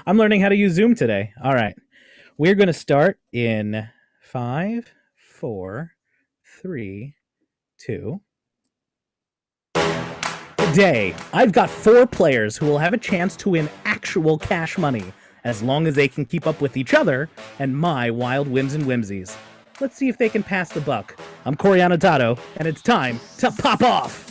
I'm learning how to use Zoom today. All right. We're going to start in 5, 4, 3, 2. Today, I've got 4 players who will have a chance to win actual cash money, as long as they can keep up with each other and my wild whims and whimsies. Let's see if they can pass the buck. I'm Corey Annotato, and it's time to pop off!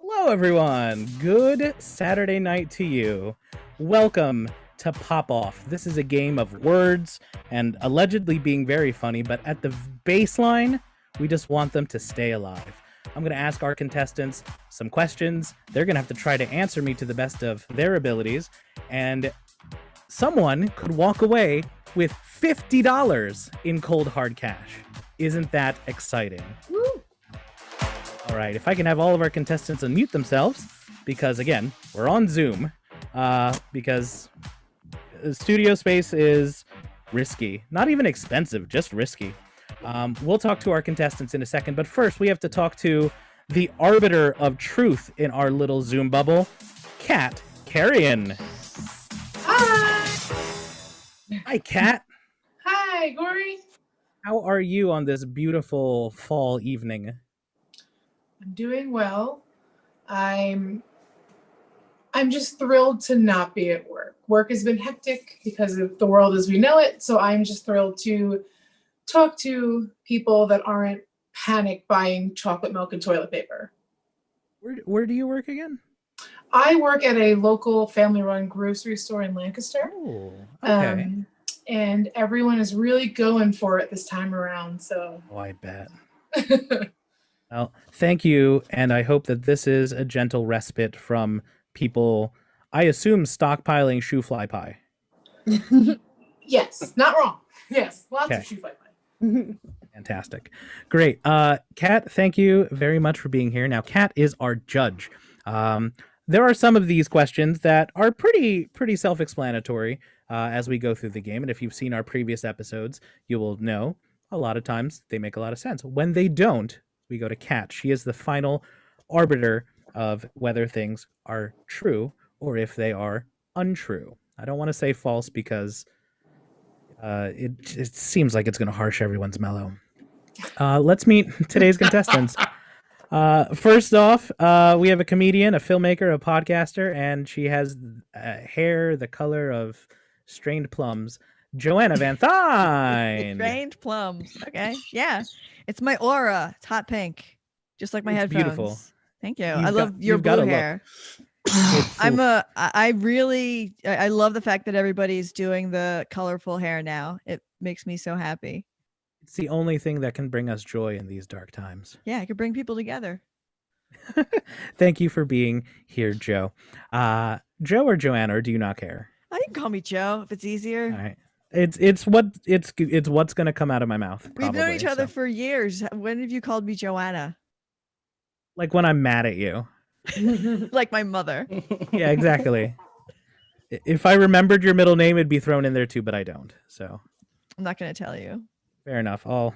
Hello, everyone. Good Saturday night to you. Welcome to Pop Off. This is a game of words and allegedly being very funny, but at the baseline, we just want them to stay alive. I'm going to ask our contestants some questions. They're going to have to try to answer me to the best of their abilities, and someone could walk away with $50 in cold hard cash. Isn't that exciting? Woo! All right, if I can have all of our contestants unmute themselves, because again, we're on Zoom, because studio space is risky. Not even expensive, just risky. We'll talk to our contestants in a second, but first we have to talk to the arbiter of truth in our little Zoom bubble, Kat Carrion. Hi! Hi, Kat. Hi, Gory. How are you on this beautiful fall evening? I'm doing well. I'm just thrilled to not be at work. Work has been hectic because of the world as we know it, so I'm just thrilled to talk to people that aren't panic buying chocolate milk and toilet paper. Where do you work again? I work at a local family-run grocery store in Lancaster. Oh, okay. And everyone is really going for it this time around, so. Oh, I bet. Well, thank you, and I hope that this is a gentle respite from people, I assume, stockpiling shoe fly pie. Yes, not wrong. Yes, lots of shoe fly pie. Fantastic. Great. Kat, thank you very much for being here. Now, Kat is our judge. There are some of these questions that are pretty self-explanatory as we go through the game, and if you've seen our previous episodes, you will know a lot of times they make a lot of sense. When they don't, we go to Kat. She is the final arbiter of whether things are true or if they are untrue. I don't want to say false because it seems like it's going to harsh everyone's mellow. Let's meet today's contestants. First off, we have a comedian, a filmmaker, a podcaster, and she has hair the color of strained plums. Joanna Van Thine. Strained plums. Okay. Yeah. It's my aura. It's hot pink. Just like my It's headphones. beautiful. Thank you. I love your you've got blue a look. hair. I love the fact that everybody's doing the colorful hair now. It makes me so happy. It's the only thing that can bring us joy in these dark times. Yeah, it could bring people together. Thank you for being here, Joe. Joe or Joanna, or do you not care? Oh, you can call me Joe if it's easier. All right. It's what's gonna come out of my mouth. Probably, We've known each other for years. When have you called me Joanna? Like when I'm mad at you. Like my mother. Yeah, exactly. If I remembered your middle name, it'd be thrown in there too, but I don't. So I'm not going to tell you. Fair enough. I'll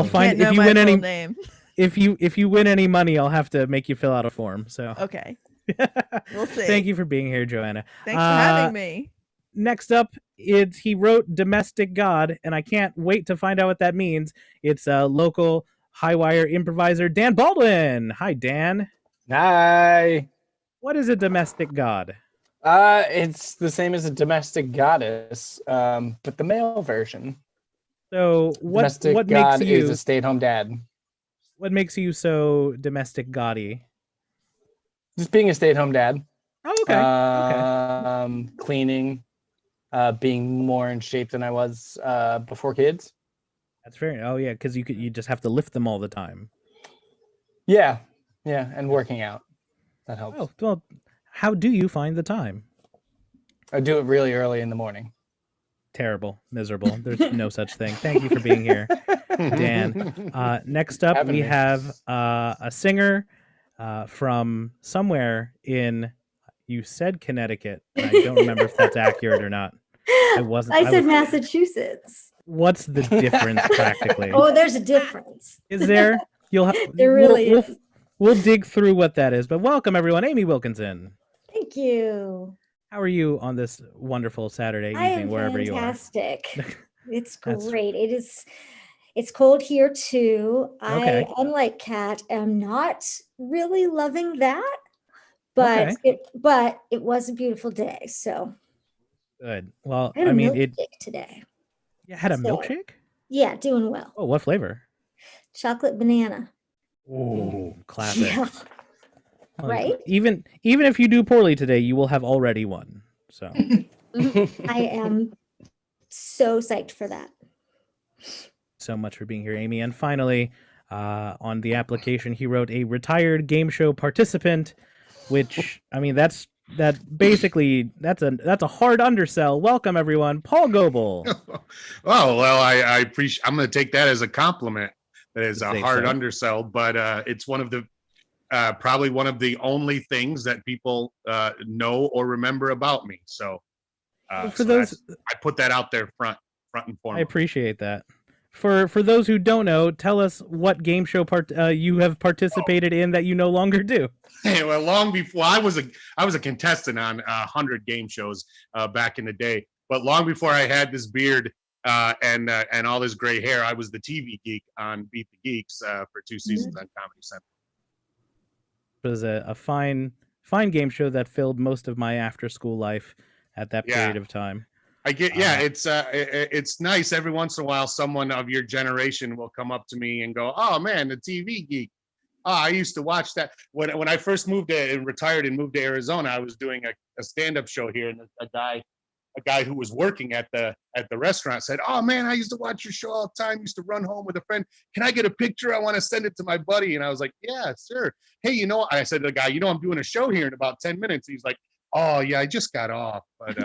find if you win any name. If you win any money, I'll have to make you fill out a form. So okay. We'll see. Thank you for being here, Joanna. Thanks for having me. Next up, he wrote Domestic God, and I can't wait to find out what that means. It's a local high wire improviser, Dan Baldwin. Hi, Dan. Hi. What is a domestic god? It's the same as a domestic goddess, but the male version. So Domestic what god makes you is a stay-at-home dad. What makes you so domestic gaudy? Just being a stay-at-home dad. Oh, okay. Cleaning, being more in shape than I was before kids. That's fair. Oh yeah, because you just have to lift them all the time. Yeah, and working out. That helps. Oh well, how do you find the time? I do it really early in the morning. Terrible, miserable. There's no such thing. Thank you for being here, Dan. Next up, we have a singer from somewhere in, you said Connecticut. I don't remember if that's accurate or not. wasn't. I said was- Massachusetts. What's the difference practically? Oh, there's a difference. Is there? There really is. We'll dig through what that is. But welcome everyone, Amy Wilkinson. Thank you. How are you on this wonderful Saturday I evening, am wherever you are? fantastic. It's That's- great. It's cold here too. Okay. I, unlike Kat, am not really loving that, but Okay. it was a beautiful day. So Good. Well, I had a I mean, milkshake today. you had a So- milkshake? Yeah, doing well. Oh, what flavor? Chocolate banana. Ooh, classic. Yeah, Well, right? Even if you do poorly today, you will have already won. So I am so psyched for that. so much for being here, Amy. And finally, on the application, he wrote a retired game show participant, which I mean, that's a hard undersell. Welcome everyone, Paul Goble. Oh, well, I appreciate. I'm going to take that as a compliment. That is a Say hard so. undersell, but it's one of the probably one of the only things that people know or remember about me. So, For those, I put that out there front and I foremost. appreciate that. For those who don't know, tell us what game show you have participated in that you no longer do. Well, long before I was a contestant on 100 game shows back in the day, but long before I had this beard and all this gray hair, I was the TV geek on Beat the Geeks for 2 seasons on Comedy Central. It was a fine game show that filled most of my after school life at that Yeah. period of time. I get, it's nice every once in a while someone of your generation will come up to me and go, "Oh man, the TV geek. Oh, I used to watch that." When I first moved and retired and moved to Arizona, I was doing a stand-up show here, and a guy who was working at the restaurant said, "Oh man, I used to watch your show all the time. Used to run home with a friend. Can I get a picture? I want to send it to my buddy." And I was like, "Yeah, sure." Hey, I said to the guy, "I'm doing a show here in about 10 minutes." He's like, "Oh yeah, I just got off, but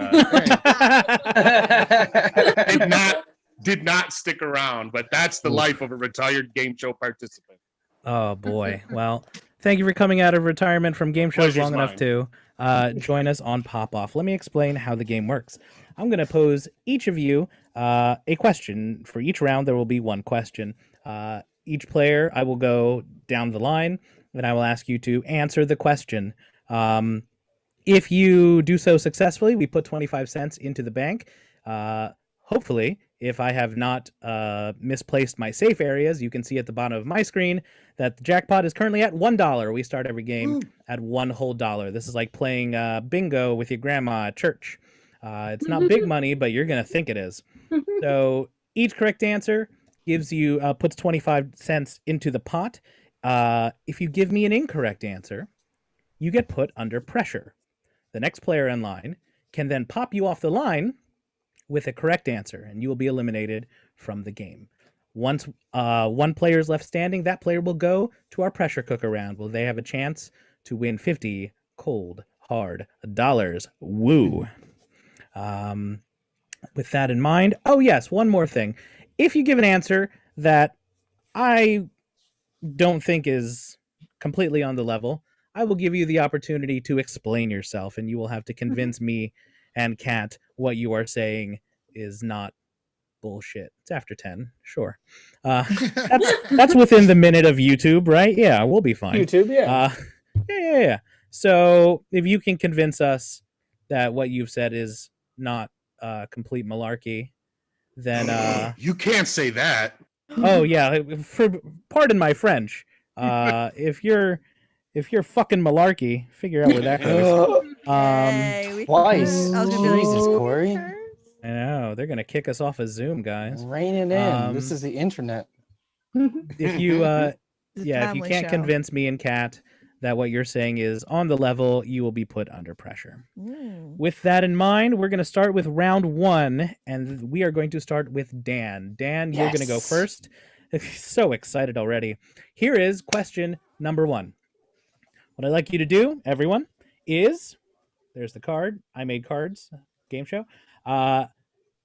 did not stick around." But that's the life of a retired game show participant. Oh boy. Well, thank you for coming out of retirement from game shows Pleasure's long enough mine. to join us on Pop Off. Let me explain how the game works. I'm going to pose each of you a question. For each round, there will be one question. Each player, I will go down the line, and I will ask you to answer the question. If you do so successfully, we put 25 cents into the bank. Hopefully, if I have not misplaced my safe areas, you can see at the bottom of my screen that the jackpot is currently at $1. We start every game at $1 whole. This is like playing bingo with your grandma at church. It's not big money, but you're going to think it is. So each correct answer gives you puts 25 cents into the pot. If you give me an incorrect answer, you get put under pressure. The next player in line can then pop you off the line with a correct answer, and you will be eliminated from the game. Once one player is left standing, that player will go to our pressure cooker round, where they have a chance to win 50 cold, hard dollars. Woo. With that in mind, oh yes, one more thing. If you give an answer that I don't think is completely on the level, I will give you the opportunity to explain yourself, and you will have to convince me and Kat what you are is not bullshit. It's after 10, sure. That's within the minute of YouTube, right? Yeah, we'll be fine. YouTube, yeah. Yeah. So if you can convince us that what you've said is not complete malarkey, then You can't say that. oh yeah, pardon my French. If you're fucking malarkey, figure out where that goes. Hey, we Twice. I was gonna be like, Jesus, "Ooh, Corey. turns?" I know they're gonna kick us off of Zoom, guys. Rein it in. This Um, is the internet. If you It's a if you timely can't show. convince me and Kat that what you're saying is on the level, you will be put under pressure. Mm. With that in mind, we're going to start with round 1, and we are going to start with Dan. Dan, you're going to go Yes. first. So excited already. Here is question number 1. What I'd like you to do, everyone, is there's the card. I made cards. Game show.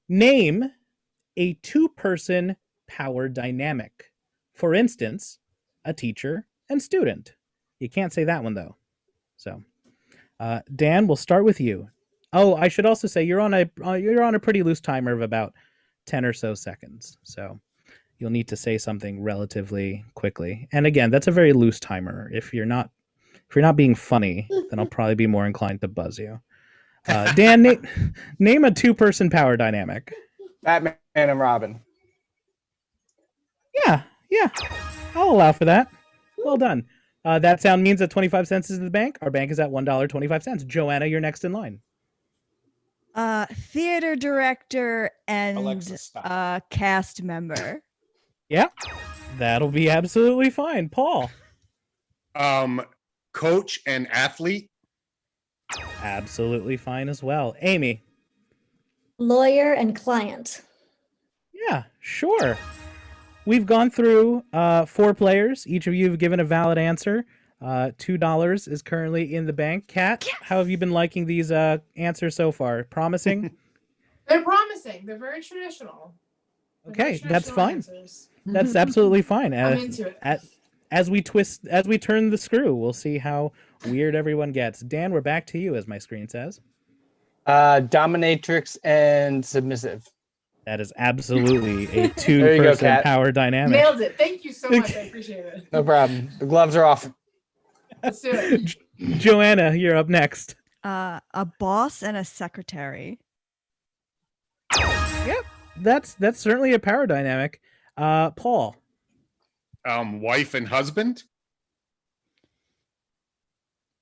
Name a 2-person power dynamic. For instance, a teacher and student. You can't say that one though. So, Dan, we'll start with you. Oh, I should also say you're on a pretty loose timer of about 10 or so seconds. So you'll need to say something relatively quickly. And again, that's a very loose timer. If you're not being funny, then I'll probably be more inclined to buzz you. Dan, name a two-person power dynamic. Batman and Robin. Yeah, I'll allow for that. Well done. That sound means that 25 cents is in the bank. Our bank is at $1.25. Joanna, you're next in line. Theater director and Alexa, stop. cast member. Yeah, that'll be absolutely fine. Paul. Coach and athlete. Absolutely fine as well. Amy. Lawyer and client. Yeah, sure. We've gone through 4 players. Each of you have given a valid answer. $2 is currently in the bank. Kat, how have you been liking these answers so far? Promising? They're promising. They're very traditional. They're very Okay, that's traditional fine. answers. That's absolutely fine. I'm into it. As we turn the screw, we'll see how weird everyone gets. Dan, we're back to you, as my screen says. Dominatrix and submissive. That is absolutely a There you go, two-person Kat. power dynamic. Nailed it. Thank you so much. I appreciate it. No problem. The gloves are off. Let's do it. Joanna, you're up next. A boss and a secretary. Yep, that's certainly a power dynamic. Paul. Wife and husband.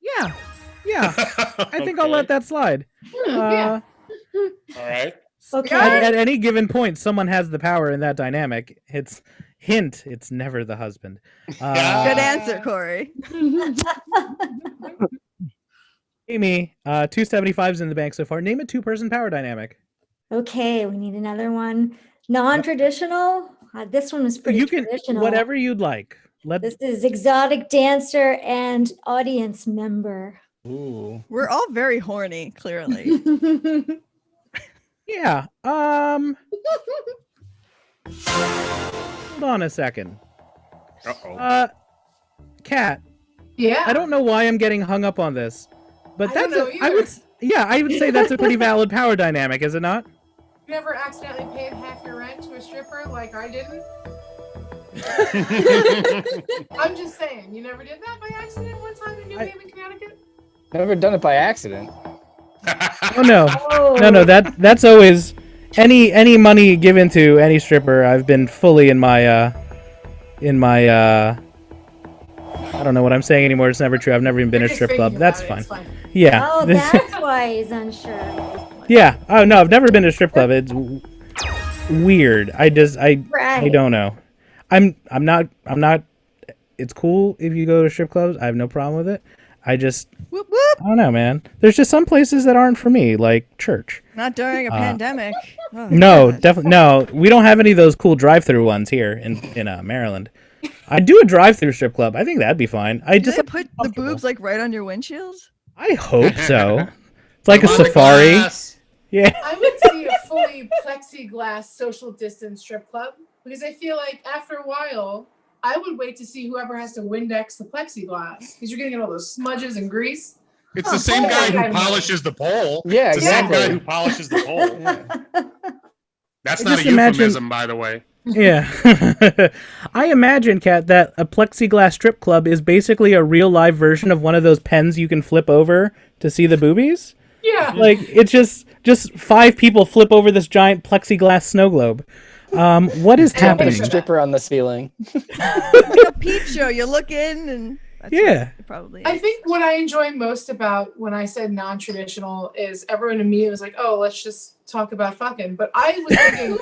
Yeah. I think I'll let that slide. Yeah. All right. Okay. At any given point, someone has the power in that dynamic. It's never the husband. Good answer, Corey. Amy, 275s in the bank so far. Name a two-person power dynamic. Okay, we need another one. Non-traditional. This one was pretty You can traditional. whatever you'd like. This is exotic dancer and audience member. Ooh. We're all very horny, clearly. Yeah. Hold on a second. Uh-oh. Kat, Yeah. I don't know why I'm getting hung up on this, but I don't that's know I would say that's a pretty valid power dynamic, is it not? You never accidentally paid half your rent to a stripper like I didn't? I'm just saying, you never did that by accident one time in New Haven, Connecticut? Never done it by accident. Oh no. Oh. No, that's always any money given to any stripper. I've been fully in my I don't know what I'm saying anymore. It's never true. I've never even been You're a just strip club. thinking That's about it, fine. it's fine. Yeah. Oh, that's why he's unsure. Yeah. Oh no, I've never been to a strip club. It's weird. I Right. don't know. I'm not. It's cool if you go to strip clubs. I have no problem with it. I just Whoop whoop. I don't know, man. There's just some places that aren't for me, like church. Not during a pandemic. Oh, No, God. definitely no. We don't have any of those cool drive-through ones here in Maryland. I'd do a drive-through strip club. I think that'd be fine. I Do just they put the boobs like right on your windshield? I hope so. It's like a I'm on the safari. glass. Yeah. I would see a fully plexiglass social distance strip club because I feel like after a while, I would wait to see whoever has to Windex the plexiglass because you're gonna get all those smudges and grease. It's the same guy who Okay. polishes the pole. Yeah, It's the same exactly. guy who polishes the pole. Yeah. That's I not a just imagine- euphemism, by the way. Yeah. I imagine, Kat, that a plexiglass strip club is basically a real live version of one of those pens you can flip over to see the boobies. Yeah. Like it's just 5 people flip over this giant plexiglass snow globe. What is And Put a happening? picture- stripper on the ceiling. Like a peep show. You look in and that's Yeah. what it probably. I is. think what I enjoy most about when I said non-traditional is everyone immediately was like, "Oh, let's just talk about fucking." But I was thinking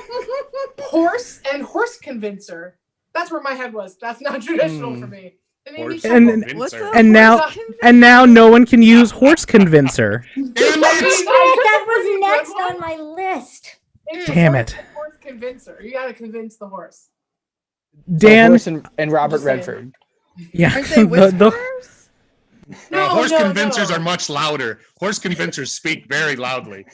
horse and horse convincer. That's where my head was. That's non-traditional for me. It made me Horse chuckle. And- What's convincer. up? And now Horse and now no one can use horse convincer. Damn I it! mean, That was a good next one. on my list. It's Damn horse- it. Horse convincer. You gotta convince the horse. Dan, Horse and Robert Just saying. Redford. yeah, Aren't they whisperers? No, horse no, convincers no. are much louder. Horse convincers speak very loudly.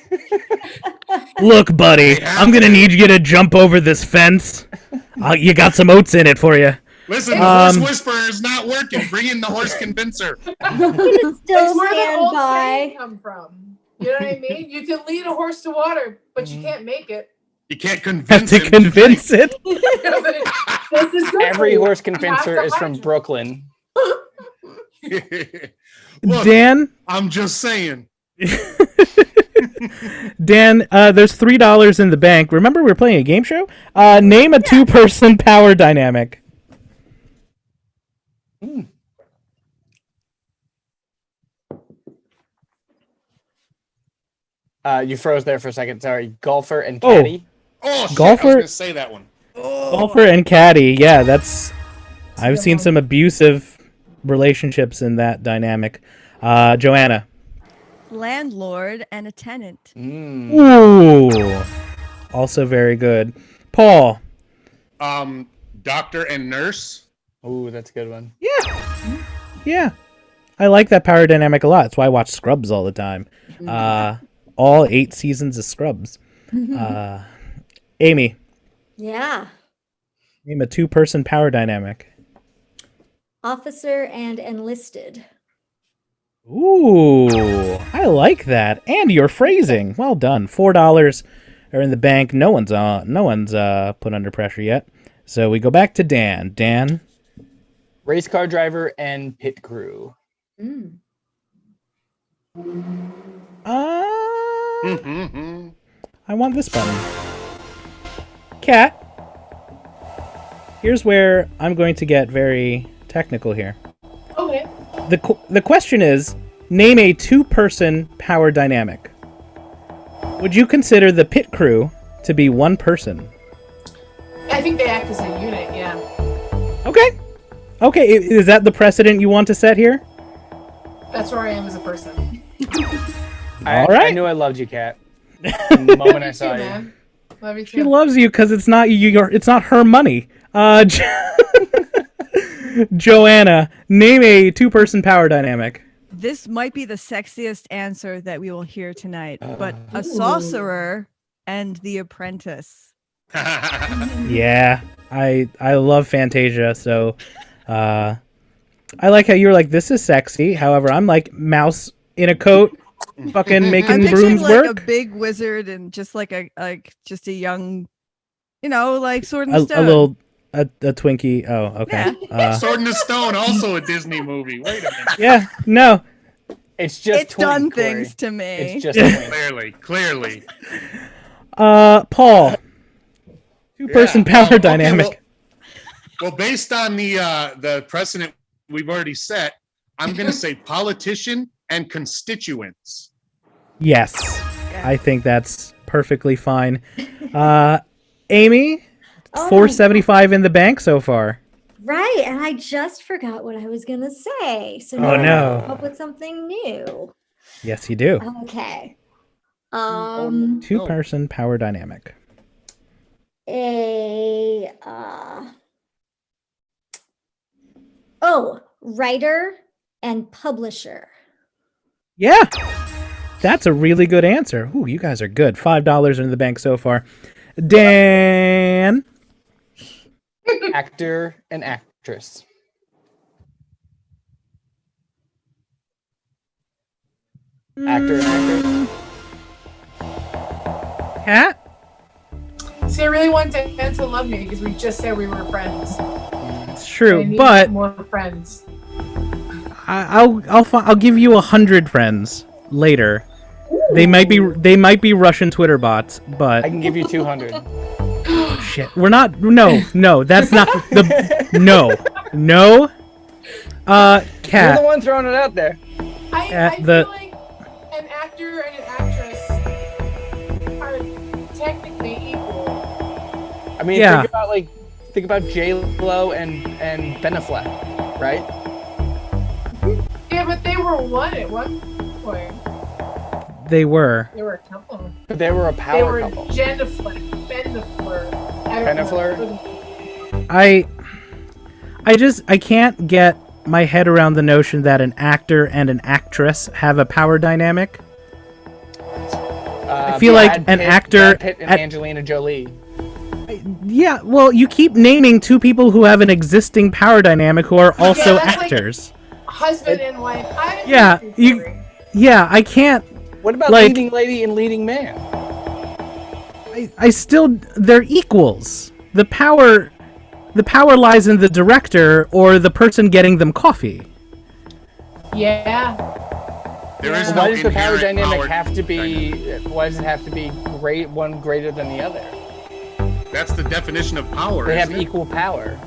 look, buddy, I'm gonna need you to jump over this fence. You got some oats in it for you. Listen, the horse whisperer is not working. Bring in the horse convincer. I'm gonna still It's where the stand old by. saying come from. You know what I mean? You can lead a horse to water, but you can't make it. You can't Have convince to him convince it. This is good Every for you. horse You have convincer to is from hydrate. Brooklyn. drink. Look, Dan, I'm just saying. Dan, there's $3 in the bank. Remember, we're playing a game show. Name a two-person power dynamic. You froze there for a second. Sorry. Golfer and Oh. caddy. Oh, shit, I was Golfer- going to say that one. Golfer and caddy. Yeah, that's. I've seen some abusive relationships in that dynamic. Joanna. Landlord and a tenant. Mm. Ooh. Also very good. Paul. Doctor and nurse. Ooh, that's a good one. Yeah. I like that power dynamic a lot. That's why I watch Scrubs all the time. All 8 seasons of Scrubs. Amy. Yeah. Name a two-person power dynamic. Officer and enlisted. Ooh, I like that. And your phrasing. Well done. $4 are in the bank. No one's put under pressure yet. So we go back to Dan. Dan. Race car driver and pit crew. Mm. I want this button. Cat. Here's where I'm going to get very technical here. Okay. The question is, name a two-person power dynamic. Would you consider the pit crew to be one person? I think they act as a unit, yeah. Okay. Okay, is that the precedent you want to set here? That's where I am as a person. I right. knew I loved you, Kat. The moment I saw too, you. man. Love you She too. loves you because it's not it's not her money. Joanna, name a two-person power dynamic. This might be the sexiest answer that we will hear tonight, but a sorcerer and the apprentice. Yeah, I love Fantasia, so I like how you were like, this is sexy. However, I'm like mouse in a coat, fucking I'm making picturing brooms like work. a big wizard and just like a young, like sword and A stone. little a Twinkie. Oh, okay. Sword in the Stone, also a Disney movie. Wait a minute. Yeah, no. It's just It's done twink, Corey. things to me. It's just twink. Clearly. Paul. Two-person Yeah, power okay, dynamic. Well, based on the precedent we've already set, I'm going to say politician and constituents. Yes, I think that's perfectly fine. Amy, Oh, $4.75 in the bank so far. Right, and I just forgot what I was gonna say. So Oh, now I no. have to come up with something new. Yes, you do. Okay. Two-person power dynamic. Writer and publisher. Yeah, that's a really good answer. Ooh, you guys are good. $5 in the bank so far. Dan. Actor and actress. Actor and actress. Cat. See, I really want Dan to love me because we just said we were friends. It's I true, need but more friends. I'll give you 100 friends later. They might be Russian Twitter bots, but I can give you 200. shit. We're not. No, that's not the. No. You're Cat. the one throwing it out there. I the- feel like an actor and an actress are technically equal. I mean, Yeah. think about J-Lo and Ben Affleck, right? Yeah, but they were one at one point. They were. They were a couple. But they were a They power were couple. Jennifer, Bennifer. Bennifer? I can't get my head around the notion that an actor and an actress have a power dynamic. I feel like an actor Brad Pitt and at- Angelina Jolie. Yeah, well, you keep naming two people who have an existing power dynamic who are also that's like- actors. Husband and wife. Yeah, you. Yeah, I can't. What about Like- leading lady and leading man? I still, they're equals. The power lies in the director or the person getting them coffee. Yeah. There is Yeah. no Why does the power inherent dynamic power have to be? dynamic. Why does it have to be one greater than the other? That's the definition of power. They have isn't it? equal power.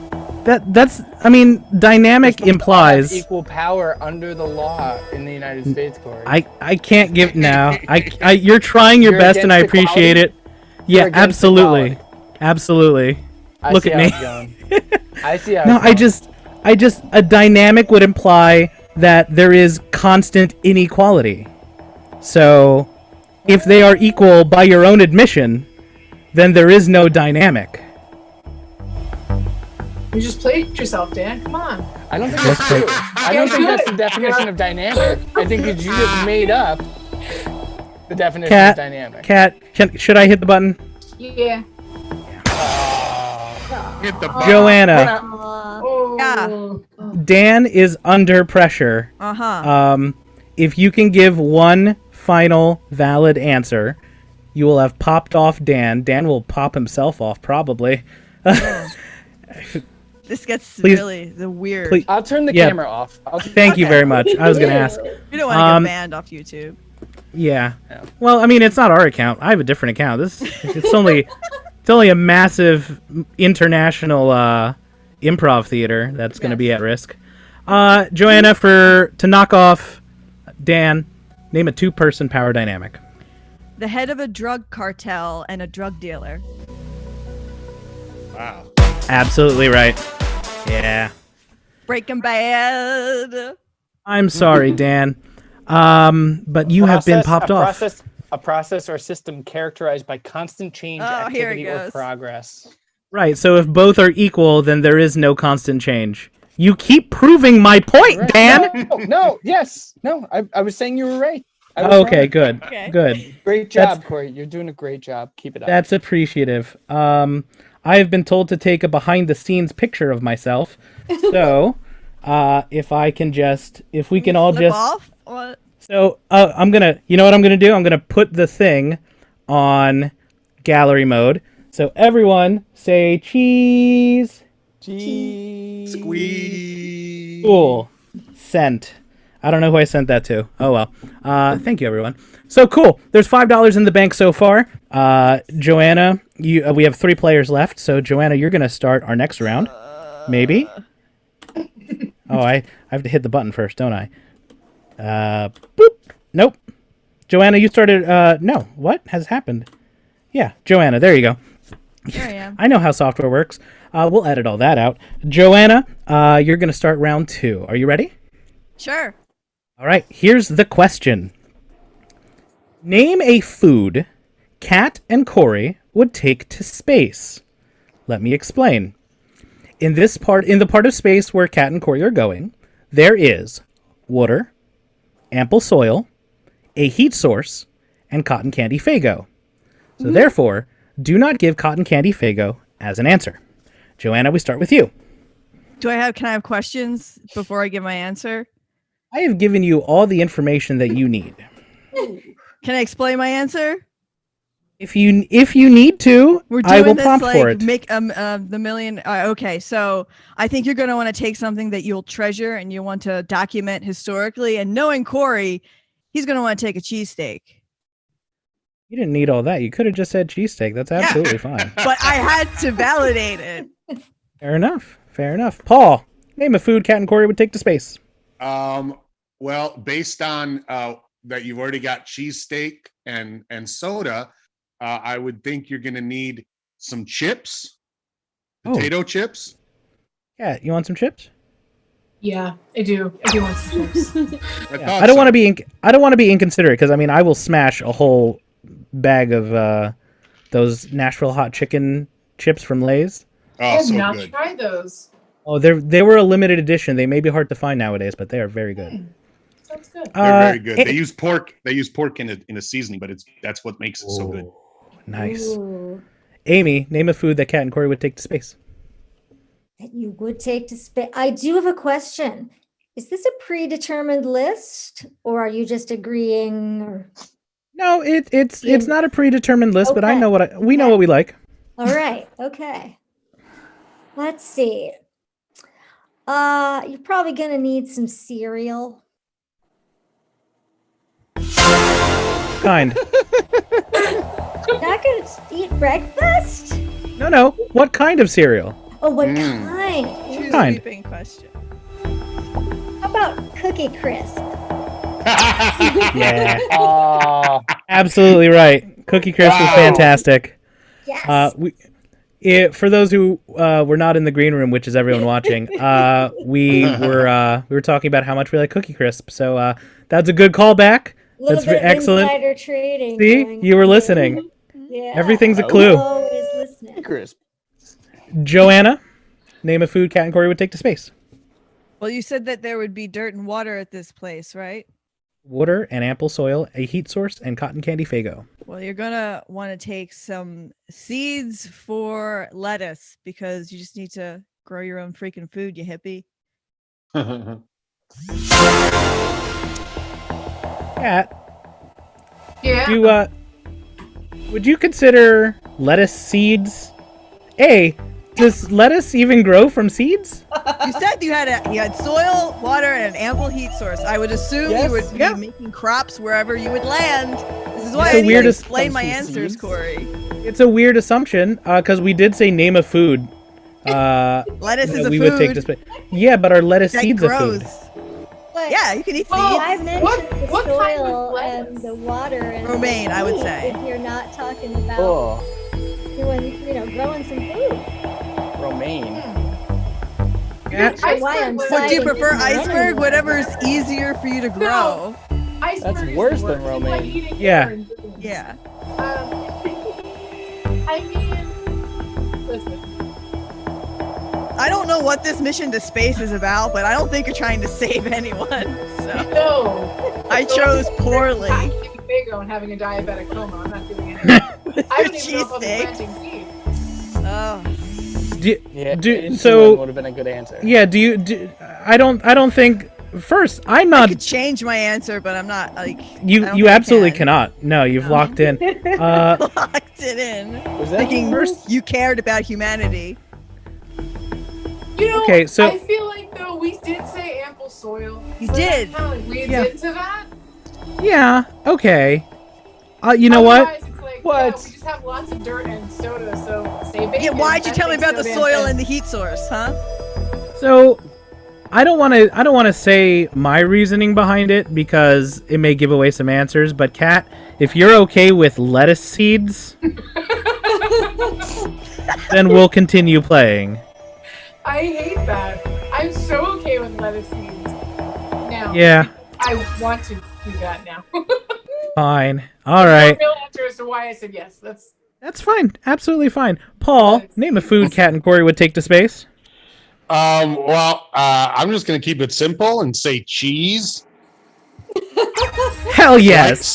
That's I mean, dynamic You're supposed to all have implies equal power under the law in the United States, Corey. I can't give now. I you're trying your You're best and I against appreciate equality? it. Yeah, against absolutely. Absolutely. I Look see at how me. it's going. I see how No, it's going. I just a dynamic would imply that there is constant inequality. So, if they are equal by your own admission, then there is no dynamic. You just played yourself, Dan. Come on. I don't think Let's that's play- true. I don't think that's the definition of dynamic. I think that you just made up the definition Cat, of dynamic. Cat, should I hit the button? Yeah. Hit the button. Joanna, Oh. Dan is under pressure. Uh-huh. If you can give one final valid answer, you will have popped off Dan. Dan will pop himself off, probably. This gets Please- really the weird. please- I'll turn the Yeah. camera off. Thank you very much. I was going to ask. You don't want to Um, get banned off YouTube. Yeah. Yeah. Well, I mean, it's not our account. I have a different account. It's only a massive international improv theater that's going to be at risk. Joanna, to knock off Dan, name a two-person power dynamic. The head of a drug cartel and a drug dealer. Wow. Absolutely right. Yeah. Breaking Bad. I'm sorry, Dan. But you have been popped off. A process or system characterized by constant change, Oh, here it activity, or goes. progress. Right, so if both are equal, then there is no constant change. You keep proving my point, Right. Dan! No, yes. No, I was saying you were right. I was Okay, wrong. good. Okay. Good. Great That's- job, Corey. You're doing a great job. Keep it up. That's appreciative. I have been told to take a behind-the-scenes picture of myself. So, if we can all Flip just... off? What? So, you know what I'm gonna do? I'm gonna put the thing on gallery mode. So everyone say cheese. Jeez. Squeeze. Cool. Sent. I don't know who I sent that to. Oh well. Thank you, everyone. So cool. There's $5 in the bank so far. Joanna, we have 3 players left. So Joanna, you're gonna start our next round. Maybe. Oh, I have to hit the button first, don't I? Boop. Nope. Joanna, you started. No. What has happened? Yeah, Joanna. There you go. Here I am. I know how software works. We'll edit all that out. Joanna, you're gonna start round 2. Are you ready? Sure. All right, here's the question. Name a food Kat and Corey would take to space. Let me explain. In the part of space where Kat and Corey are going, there is water, ample soil, a heat source, and cotton candy Faygo. So therefore, do not give cotton candy Faygo as an answer. Joanna, we start with you. Can I have questions before I give my answer? I have given you all the information that you need. Can I explain my answer? If you need to, We're I will doing this prompt like for it. make the million. Okay, so I think you're going to want to take something that you'll treasure and you want to document historically. And knowing Corey, he's going to want to take a cheesesteak. You didn't need all that. You could have just said cheesesteak. That's absolutely fine. But I had to validate it. Fair enough. Fair enough. Paul, name a food Kat and Corey would take to space. Well, based on that you've already got cheesesteak and soda, I would think you're gonna need some chips, Oh. potato chips. Kat, you want some chips? Yeah, I do. I do want some chips. Yeah. I don't want to be inconsiderate because I mean I will smash a whole bag of those Nashville hot chicken chips from Lay's. I Oh, have so not good. tried those. Oh, they were a limited edition. They may be hard to find nowadays, but they are very good. Sounds good. They're very good. eh, They use pork. They use pork in a seasoning, but that's what makes it so good. Nice. Ooh, Amy, name a food that Kat and Corey would take to space. that you would take to space. I do have a question. Is this a predetermined list or are you just agreeing? Or... No, it's not a predetermined list, but I Okay. know we know what we like. All right. Okay. Let's see. You're probably gonna need some cereal. Kind. Not gonna eat breakfast? No. What kind of cereal? Oh, what Mm. kind? Choose Kind. a sweeping question. How about Cookie Crisp? Yeah, Oh, absolutely right. Cookie Crisp was Wow. fantastic. Yes. For those who were not in the green room, which is everyone watching, we were talking about how much we like Cookie Crisp. So that's a good callback. A little That's bit of excellent. insider trading. See, going you were on here. listening. Yeah. Everything's a Oh. clue. Always listening. crisp. Joanna, name a food Cat and Corey would take to space. Well, you said that there would be dirt and water at this place, right? Water and ample soil, a heat source, and cotton candy Fago. Well, you're gonna want to take some seeds for lettuce because you just need to grow your own freaking food, you hippie. Cat, Yeah. would you consider lettuce seeds? Does lettuce even grow from seeds? You said you had soil, water, and an ample heat source. I would assume Yes. you would be Yeah. making crops wherever you would land. This is why It's I a need weird to as- explain my Some answers, seeds. Corey. It's a weird assumption because we did say name a food. Lettuce is a we food would take to space. Yeah, but are lettuce that seeds grows. a food? But Yeah, you can eat seeds. Oh, I mentioned the what kind of soil lettuce? and the water and the Romaine, I would heat say. If you're not talking about Oh, growing some food. romaine. Cat, That's why I'm Iceberg But do you citing prefer it iceberg? anyway. Whatever's easier for you to grow. Iceberg That's is worse the than worst. It's like romaine. eating Yeah. air and beans. Yeah. I mean, listen. I don't know what this mission to space is about, but I don't think you're trying to save anyone. So No. I chose poorly. I'm eating Fago and having a diabetic coma. I'm not doing anything. I don't even know if I'll be Cheesesteak. planting seeds. Oh. Yeah, Do- insulin so- would have been a good answer. yeah. I don't think. First, I'm I not. could change my answer, but I'm not like I You don't you think I absolutely can. cannot. No, you've No. locked in. locked it in. Was that Thinking First- you cared about humanity. You know, Okay, so- I feel like though we did say ample soil. You so did. That kind of leads Yeah. into that. Yeah. Okay. You know what? Otherwise, it's like, What? Yeah, we just have lots of dirt and soda, so say bacon. Yeah, why'd you that tell me makes about no the damn soil sense. and the heat source, huh? So, I don't want to say my reasoning behind it because it may give away some answers. But Kat, if you're okay with lettuce seeds, then we'll continue playing. I hate that. I'm so okay with lettuce seeds. Now, Yeah. I want to do that now. Fine. All right. The real answer as to why I said yes. That's fine. Absolutely fine. Paul, name a food Cat and Corey would take to space. Well, I'm just gonna keep it simple and say cheese. Hell yes.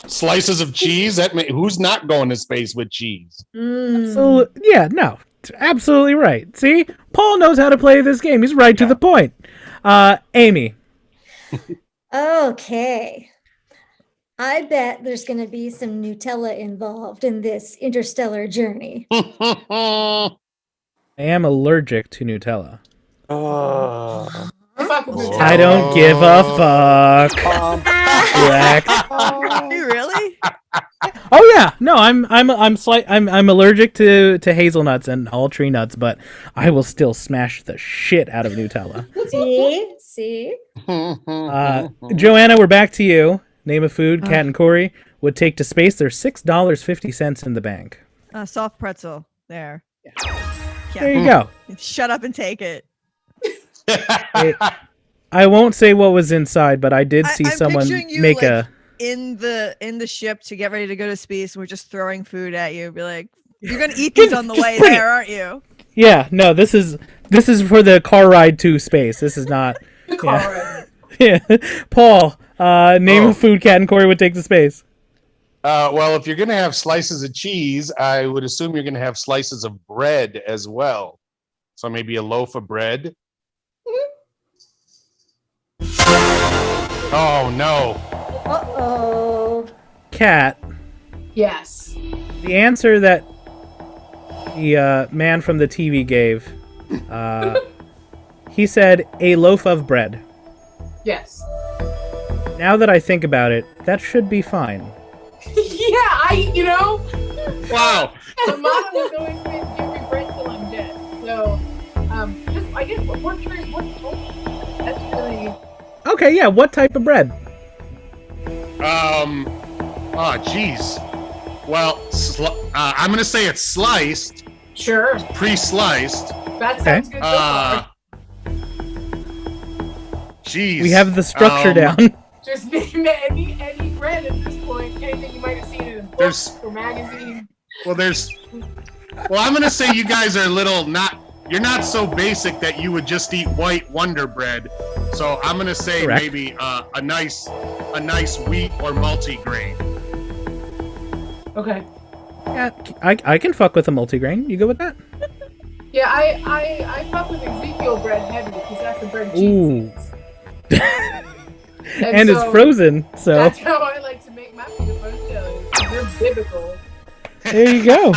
Slices of cheese. Who's not going to space with cheese? So, yeah, no. Absolutely right. See? Paul knows how to play this game. He's right to the point. Amy. Okay. I bet there's going to be some Nutella involved in this interstellar journey. I am allergic to Nutella. Oh. Fuck with Nutella. I don't give a fuck. Correct. Are you really? Oh yeah, no, I'm allergic to hazelnuts and all tree nuts, but I will still smash the shit out of Nutella. See? Joanna, we're back to you. Name a food Cat and Corey would take to space. There's $6.50 in the bank. Soft pretzel. There. There you go. Shut up and take it. I won't say what was inside, but I did see I'm someone picturing you, make like, a. in the ship to get ready to go to space, and we're just throwing food at you. Be like, you're gonna eat these on the way bring it. there, aren't you? Yeah, no, this is for the car ride to space. This is not. Yeah. Yeah. Paul, name a food Cat and Corey would take to space. Well, if you're gonna have slices of cheese, I would assume you're gonna have slices of bread as well. So maybe a loaf of bread. Oh no! Uh-oh. Kat, Yes. the answer that the man from the TV gave, he said a loaf of bread. Yes. Now that I think about it, that should be fine. Wow. The motto was always been, give me bread till I'm dead. So, I guess we're curious, what that's really... Okay, yeah, what type of bread? Oh, geez. Well, I'm going to say it's sliced, Sure. pre-sliced. That sounds good so far. Geez. We have the structure down. Just name any bread at this point. Anything you might have seen in a book or magazine. Well, I'm going to say you guys are you're not so basic that you would just eat white Wonder Bread. So I'm going to say Correct. maybe a nice wheat or multi-grain. Okay. Yeah, I can fuck with a multigrain. You go with that? Yeah, I fuck with Ezekiel bread heavy because that's the bread Ooh. Jesus eats. And so it's frozen, so That's how I like to make my peanut butter jelly. They're biblical. there you go.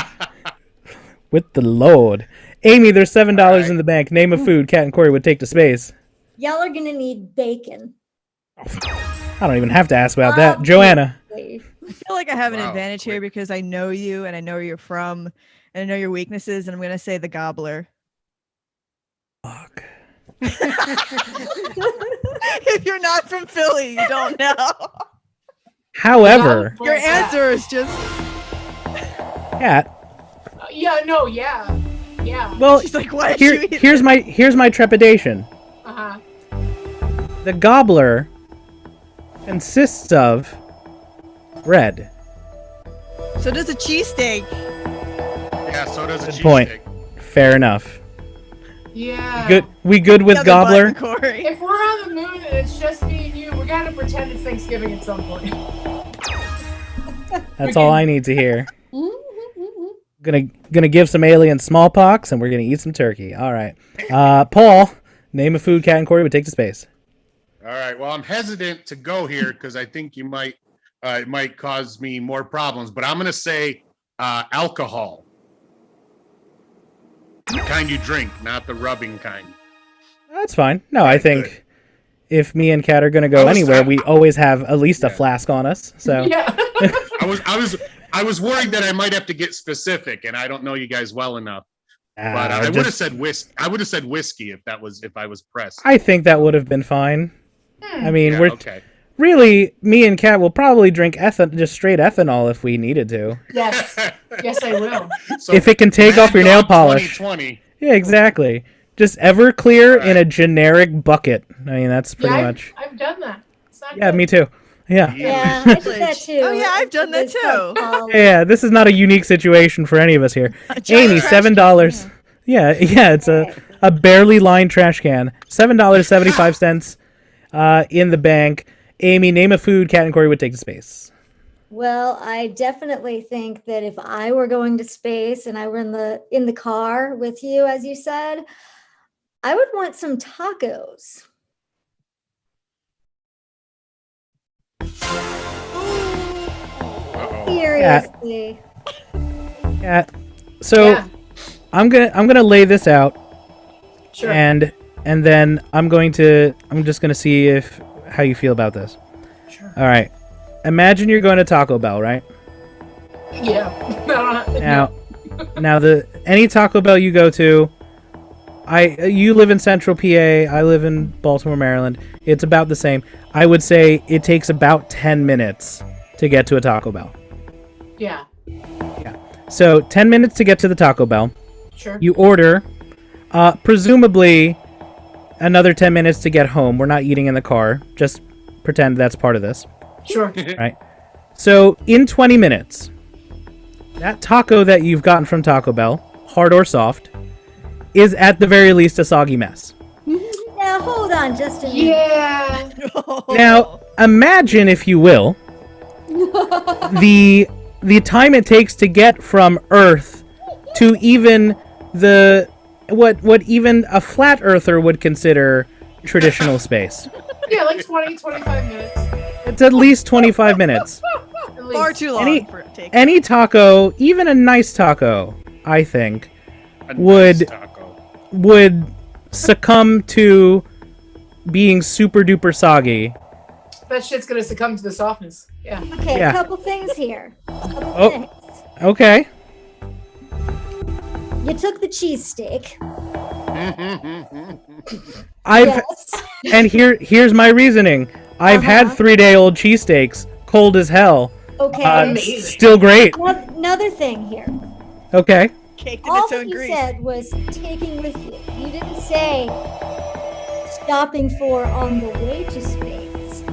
With the Lord. Amy, there's $7 in the bank. Name a food Kat and Corey would take to space. Y'all are gonna need bacon. I don't even have to ask about that. Joanna. Obviously. I feel like I have an Wow, advantage here quick. because I know you and I know where you're from and I know your weaknesses, and I'm gonna say the gobbler. Fuck. If you're not from Philly, you don't know. However, Your answer is just Kat, Yeah. well, she's like, why did you eat here's my trepidation. Uh-huh. The gobbler consists of bread. So does a cheesesteak. Yeah, so does a Good point. cheesesteak. Fair enough. Yeah. Good. We good with Other gobbler? button, Corey. If we're on the moon and it's just me and you, we gotta pretend it's Thanksgiving at some point. That's all I need to hear. Mhm. Gonna give some aliens smallpox, and we're gonna eat some turkey. All right. Paul, name a food Kat and Corey would take to space. All right. Well, I'm hesitant to go here because I think it might cause me more problems. But I'm going to say alcohol. The kind you drink, not the rubbing kind. That's fine. No, I think Good. if me and Kat are gonna go I was- anywhere, we always have at least a Yeah. flask on us. So Yeah. I was worried that I might have to get specific, and I don't know you guys well enough. But I would just- have said whiskey. I would have said whiskey if I was pressed. I think that would have been fine. I mean, Yeah, we're okay. really me and Kat will probably drink just straight ethanol if we needed to. Yes. Yes, I will. So, If it can take Mad off your nail Dog polish. 2020. Yeah, exactly. Just Everclear in a Right. generic bucket. I mean, that's pretty Yeah, much. I've done that. It's not Yeah, good. me too. Yeah. Yeah, I did that too. Oh, yeah, I've done that It's called too. polish. Yeah, this is not a unique situation for any of us here. A giant Amy, trash $7. can. Yeah, it's a barely lined trash can. $7.75 in the bank. Amy, name a food Kat and Corey would take to space. Well, I definitely think that if I were going to space and I were in the car with you, as you said, I would want some tacos. Uh-oh. Seriously. Kat. So Yeah. I'm gonna lay this out, Sure. and then I'm just gonna see how you feel about this. Sure. All right. Imagine you're going to Taco Bell, right? Yeah. Now any Taco Bell you go to, you live in Central PA, I live in Baltimore, Maryland. It's about the same. I would say it takes about 10 minutes to get to a Taco Bell. Yeah. So 10 minutes to get to the Taco Bell. Sure. You order, presumably another 10 minutes to get home. We're not eating in the car. Just pretend that's part of this. Sure. Right. So in 20 minutes, that taco that you've gotten from Taco Bell, hard or soft, is at the very least a soggy mess. Now hold on just a minute. Yeah. Now, imagine, if you will, the time it takes to get from Earth to even what even a flat earther would consider traditional space. Yeah, like 20, 25 minutes. It's at least 25 minutes. At At Far least. too long Any- for a take. Any taco, even a nice taco, I think, A Would- nice taco. would succumb to being super duper soggy. That shit's gonna succumb to the softness. Yeah. Okay, Yeah. a couple things here. Couple Oh. things. Okay. You took the cheesesteak. I've Yes. and here's my reasoning. I've had Uh-huh. 3-day-old cheesesteaks, cold as hell. Okay. Amazing. Still great. Another thing here. Okay. Caked in All its that own you grease. said was taking with you. You didn't say stopping for on the way to space.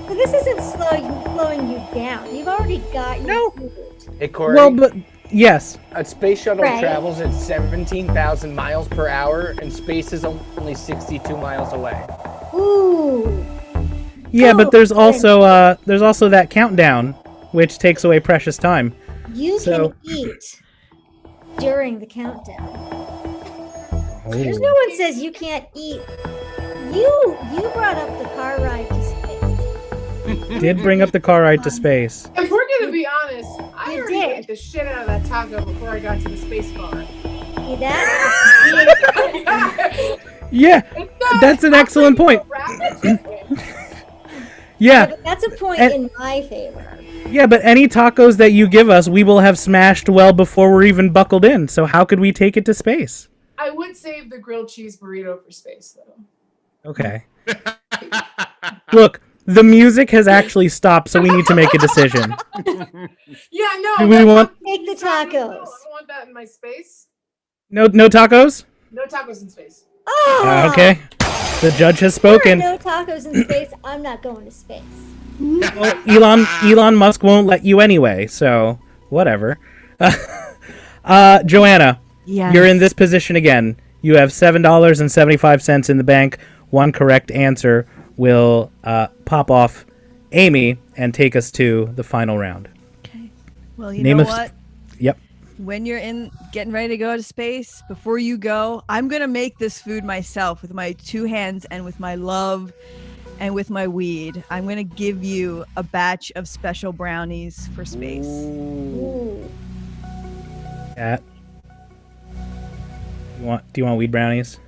So this isn't slowing you down. You've already got your No. food. Hey, Corey. Well, but yes. A space shuttle Right. travels at 17,000 miles per hour, and space is only 62 miles away. Ooh. Yeah, Oh, but there's also that countdown, which takes away precious time. You So- can eat during the countdown. There's Oh. no one says you can't eat. You brought up the car ride to space. Did bring up the car ride to space. If we're gonna be honest, I You already did. ate the shit out of that taco before I got to the space car. See that? Yeah, that's an excellent point. Yeah, Yeah, but that's a point And- in my favor. yeah, but any tacos that you give us, we will have smashed well before we're even buckled in. So how could we take it to space? I would save the grilled cheese burrito for space, though. Okay. Look, the music has actually stopped, so we need to make a decision. Yeah, no. Do we want Take the No, I tacos. don't want that in my space. no tacos? No tacos in space. Oh, Okay. The judge has there are spoken. no tacos in space. I'm not going to space. Well, Elon Musk won't let you anyway, so whatever. Joanna, Yes. you're in this position again. You have $7.75 in the bank. One correct answer will pop off Amy and take us to the final round. Okay. Well, you Name know of- what? Yep. When you're getting ready to go to space, before you go, I'm gonna make this food myself with my 2 hands and with my love and with my weed. I'm gonna give you a batch of special brownies for space. Ooh. Kat, do you want weed brownies?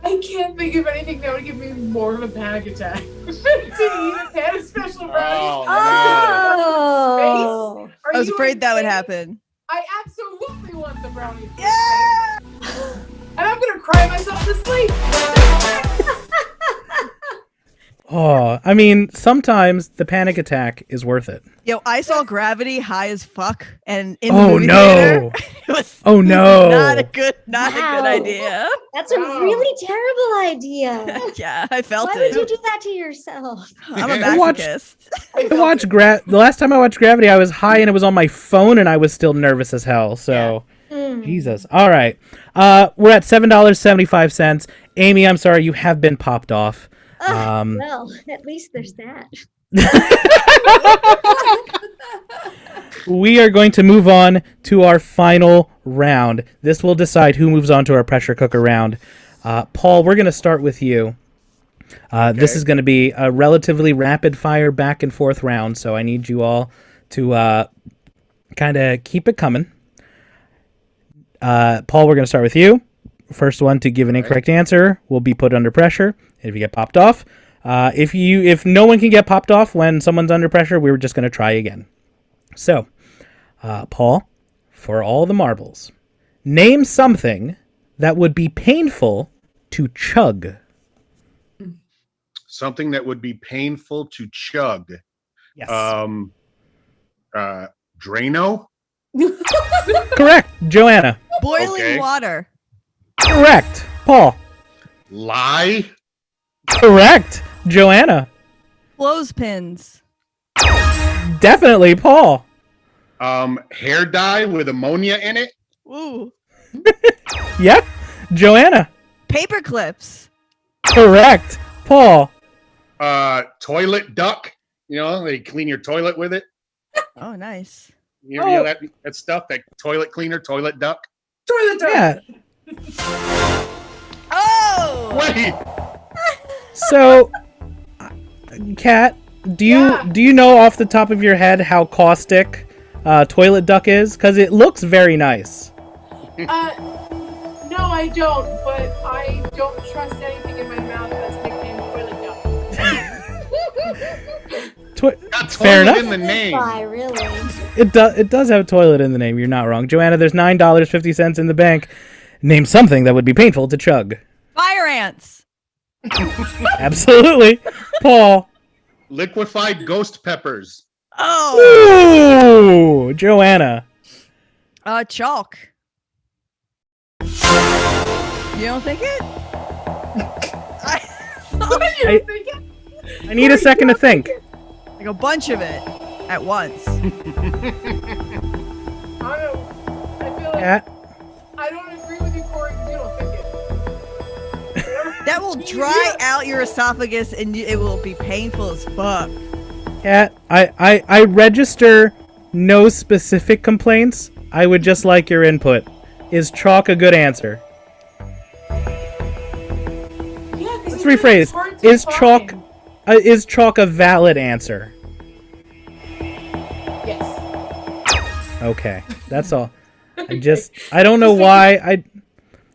I can't think of anything that would give me more of a panic attack. to eat a pan of special brownies. Oh. Are I was you afraid that would insane? happen. I absolutely want the brownies. for Yeah! space. And I'm gonna cry myself to sleep. Oh, I mean, sometimes the panic attack is worth it. Yo, I saw Gravity high as fuck, and in Oh, the movie no. theater, it was Oh no! not a good Wow. idea. That's a Wow. really terrible idea. Yeah, I felt Why it. would you do that to yourself? I'm a I watched- masochist. I watched the last time I watched Gravity, I was high and it was on my phone, and I was still nervous as hell. So, Mm. Jesus. All right, we're at $7.75. Amy, I'm sorry, you have been popped off. Well, at least there's that. We are going to move on to our final round. This will decide who moves on to our pressure cooker round. Paul, we're going to start with you. This Okay. is going to be a relatively rapid fire back and forth round, so I need you all to kind of keep it coming. Paul, we're going to start with you. First one to give an incorrect answer will be put under pressure. If you get popped off, if no one can get popped off when someone's under pressure, we're just going to try again. So, Paul, for all the marbles, name something that would be painful to chug. Something that would be painful to chug. Yes. Drano. Correct, Joanna. Boiling Okay. water. Correct, Paul. Lie. Correct, Joanna. Clothespins. Definitely, Paul. Hair dye with ammonia in it. Ooh. Yep, Joanna. Paper clips. Correct, Paul. Toilet duck. You know, they clean your toilet with it. Oh, nice. You know that stuff, that toilet cleaner, toilet duck. Toilet duck. Yeah. Oh! Wait. So, Kat, do you Yeah. do you know off the top of your head how caustic toilet duck is? Because it looks very nice. No, I don't. But I don't trust anything in my mouth that's nicknamed toilet duck. Got Fair toilet enough. in the name. Why, really? It does have toilet in the name. You're not wrong, Joanna. There's $9.50 in the bank. Name something that would be painful to chug. Fire ants. Absolutely, Paul. Liquefied ghost peppers. Oh. Ooh, Joanna. Chalk. You don't think it? What are you thinking? I need a second to think. Like a bunch of it at once. I don't know. I feel like Cat. I don't agree with you, Corey, because you don't think it. That will dry out your esophagus and it will be painful as fuck. Cat. I register no specific complaints. I would just like your input. Is chalk a good answer? Yeah, Let's rephrase. Is chalk a valid answer? Yes. Okay, that's all. I don't know why.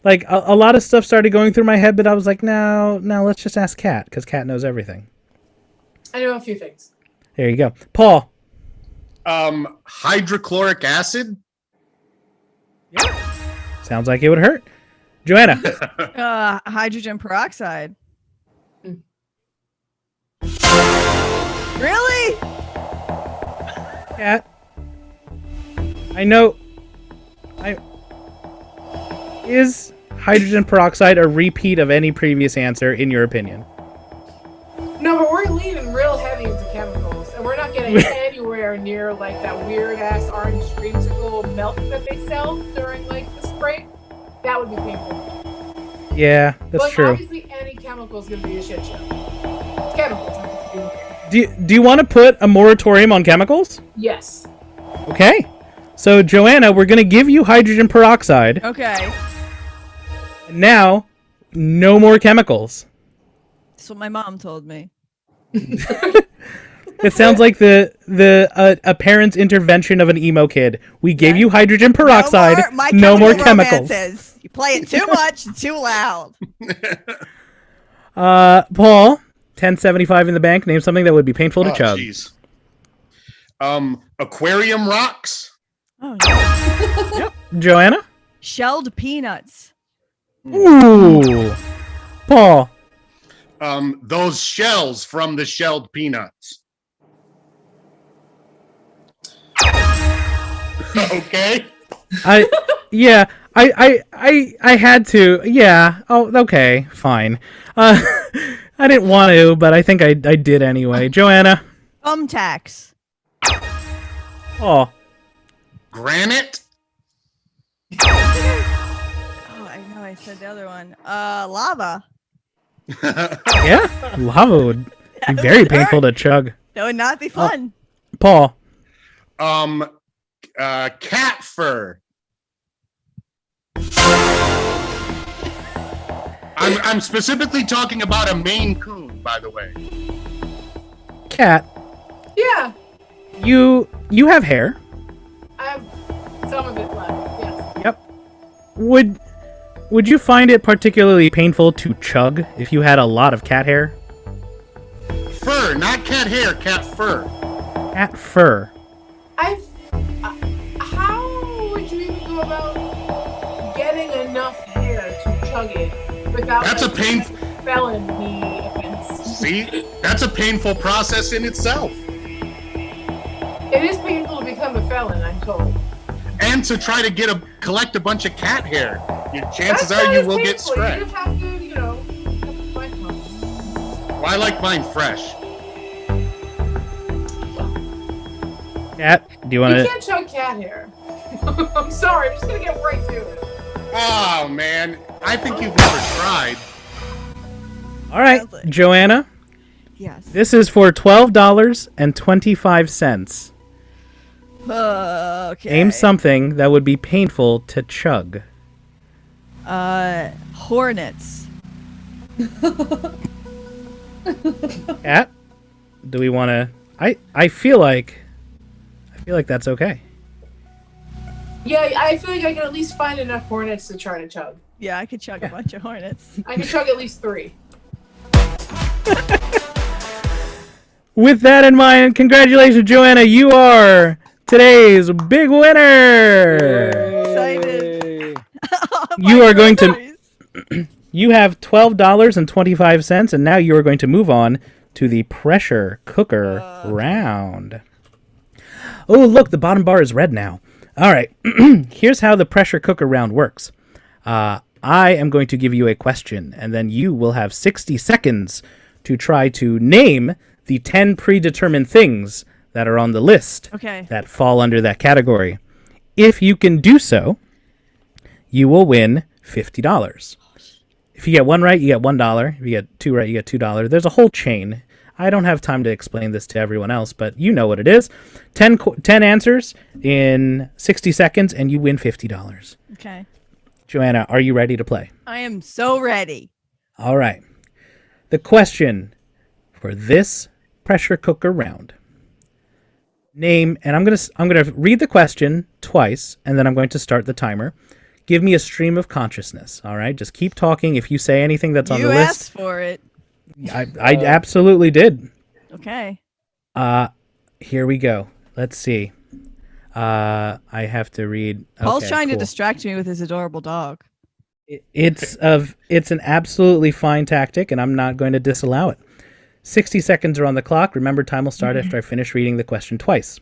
A lot of stuff started going through my head, but I was like, no, let's just ask Kat, because Kat knows everything. I know a few things. There you go. Paul. Hydrochloric acid. Sounds like it would hurt. Joanna. Hydrogen peroxide. Mm. Really? Kat. I know. Is hydrogen peroxide a repeat of any previous answer, in your opinion? No, but we're leaning real heavy into chemicals, and we're not getting anywhere near like that weird ass orange dreamsicle milk that they sell during like the spring. That would be painful. Yeah, that's but true. Obviously, any chemical is going to be a shit show. It's chemicals. Do you want to put a moratorium on chemicals? Yes. Okay. So, Joanna, we're going to give you hydrogen peroxide. Okay. And now, no more chemicals. That's what my mom told me. It sounds like a parent's intervention of an emo kid. We gave you hydrogen peroxide, no more chemicals. Romances. You play it too much and too loud. Paul, $10.75 in the bank. Name something that would be painful to chug. Jeez. Aquarium rocks. Oh, no. Yep. Joanna? Shelled peanuts. Ooh. Paul. Those shells from the shelled peanuts. Okay. I had to. Yeah. Oh, okay. Fine. I didn't want to, but I think I did anyway. Joanna. Thumbtacks. Oh. Granite. Oh, I know I said the other one. Lava. Yeah. Lava would be very painful to chug. That would not be fun. Paul. Cat fur. I'm specifically talking about a Maine Coon, by the way. Cat. Yeah. You have hair. I have some of it left. Yes. Yep. Would you find it particularly painful to chug if you had a lot of cat hair? Fur, not cat hair, cat fur. Cat fur. How would you even go about getting enough hair to chug it without That's a pain. felony offense? See, that's a painful process in itself. It is painful to become a felon, I'm told. And to try to collect a bunch of cat hair, your chances That's are not you as will get painful. You scratched. just have to, find one. Well, I like mine fresh. Cat, do you want You to? can't chug cat hair. I'm sorry, I'm just gonna get right to it. Oh man, I think you've never tried. All right, Joanna. Yes. This is for $12.25. Okay. Name something that would be painful to chug. Hornets. Cat, do we want to? I feel like that's okay. Yeah, I feel like I can at least find enough hornets to try to chug. Yeah, I could chug a bunch of hornets. I can chug at least 3. With that in mind, congratulations, Joanna. You are today's big winner. Excited. You are going to. You have $12.25, and now you are going to move on to the pressure cooker round. Oh, look, the bottom bar is red now. All right, here's how the pressure cooker round works. I am going to give you a question, and then you will have 60 seconds to try to name the 10 predetermined things that are on the list that fall under that category. If you can do so, you will win $50. If you get one right, you get $1. If you get two right, you get $2. There's a whole chain. I don't have time to explain this to everyone else, but you know what it is. 10 answers in 60 seconds, and you win $50. Okay. Joanna, are you ready to play? I am so ready. All right. The question for this pressure cooker round. Name, and I'm gonna read the question twice, and then I'm going to start the timer. Give me a stream of consciousness. All right, just keep talking. If you say anything that's on the list, you asked for it. I absolutely did. Okay. Here we go. Let's see. I have to read. Paul's trying to distract me with his adorable dog. It's an absolutely fine tactic, and I'm not going to disallow it. 60 seconds are on the clock. Remember, time will start after I finish reading the question twice.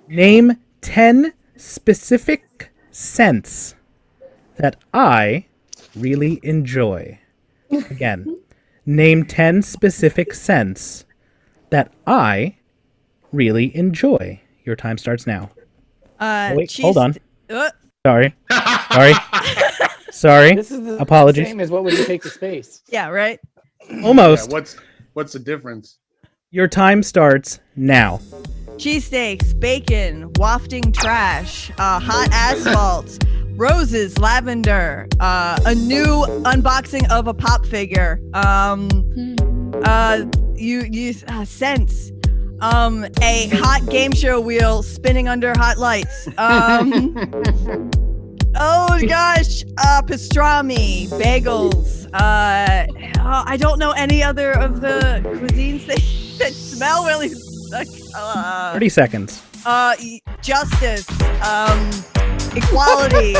Name 10 specific scents that I really enjoy. Again, name 10 specific scents that I really enjoy. Your time starts now. Wait, hold on. Sorry. Sorry. This is the Apologies. same as what would you take to space? Yeah, right? Almost. Yeah, what's the difference? Your time starts now. Cheesesteaks, bacon, wafting trash, hot asphalt, roses, lavender, a new unboxing of a pop figure, scents, a hot game show wheel spinning under hot lights, oh gosh, pastrami, bagels, I don't know any other of the cuisines that smell really 30 seconds. Justice, equality,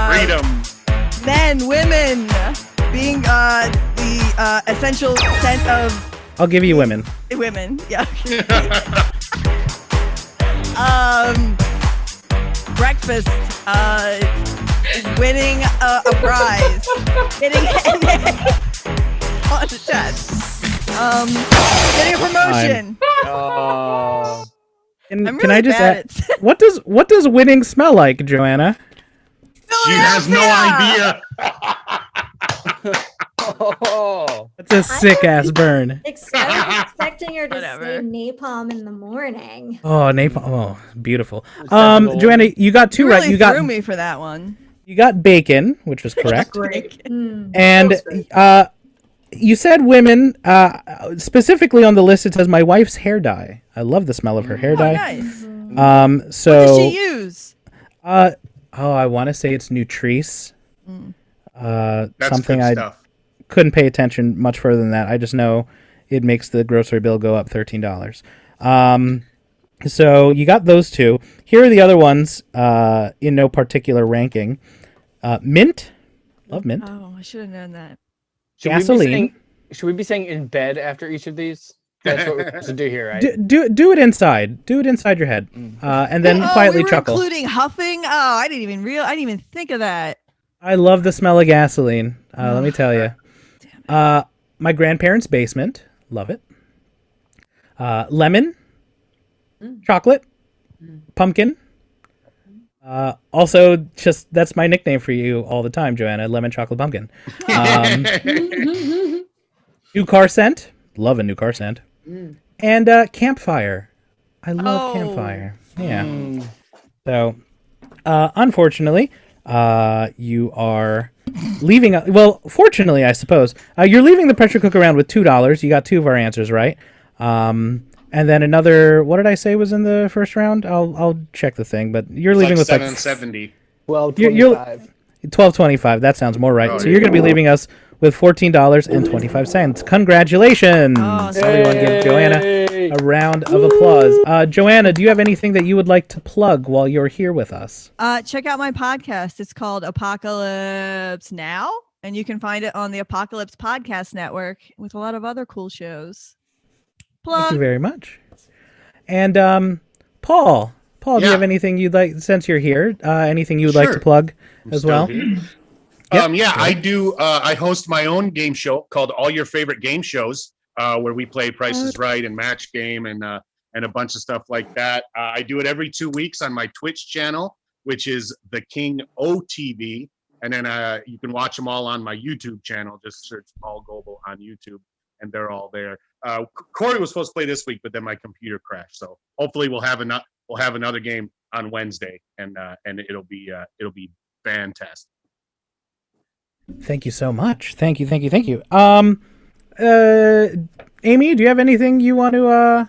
Freedom. men, women, being the essential scent of I'll give you women. women. Yeah. Breakfast, winning a prize, getting an A on the test. Getting a promotion. Oh. Can I'm really I just bad add, what does winning smell like, Joanna? She has no idea. Oh. That's a sick ass burn. I was expecting her to Whatever. say napalm in the morning. Oh, napalm. Oh, beautiful. Acceptable. Joanna, you got two You right. really You got threw me for that one. you got bacon, which was correct. Great. And you said women. Specifically on the list, it says my wife's hair dye. I love the smell of her hair Oh, dye. nice. So What does she use? I want to say it's Nutrice. That's Something good I stuff. couldn't pay attention much further than that. I just know it makes the grocery bill go up $13. So you got those two. Here are the other ones in no particular ranking. Mint. Love mint. Oh, I should have known that. Gasoline. Should we be saying in bed after each of these? That's what we're supposed to do here, right? Do it inside. Do it inside your head. And then quietly we were chuckle. including huffing. Oh, I didn't even think of that. I love the smell of gasoline. Let me tell you. My grandparents' basement. Love it. Lemon. Chocolate. Pumpkin. Also, just that's my nickname for you all the time, Joanna. Lemon, chocolate, pumpkin. New car scent. Love a new car scent. And campfire. I love campfire. Yeah. So, unfortunately, you are leaving. Well, fortunately, I suppose you're leaving the pressure cooker around with $2. You got 2 of our answers right. And then another. What did I say was in the first round? I'll check the thing, but you're leaving with like 770. Well, You're 25. 12.25. That sounds more right. Oh, So yeah. you're going to be leaving us with $14.25. Congratulations! Awesome. Everyone, give Joanna Yay! a round of applause. Joanna, do you have anything that you would like to plug while you're here with us? Check out my podcast. It's called Apocalypse Now, and you can find it on the Apocalypse Podcast Network with a lot of other cool shows. Thank you Plug. very much. And Paul, do you Yeah. have anything you'd like, since you're here, anything you would like to Sure. plug I'm as still well? here. Yep. Yeah, I do. I host my own game show called All Your Favorite Game Shows, where we play Price is Right and Match Game and a bunch of stuff like that. I do it every 2 weeks on my Twitch channel, which is the King OTV, and then you can watch them all on my YouTube channel. Just search Paul Goble on YouTube, and they're all there. Corey was supposed to play this week, but then my computer crashed. So hopefully we'll have another game on Wednesday, and it'll be fantastic. Thank you so much. Thank you. Amy, do you have anything you want to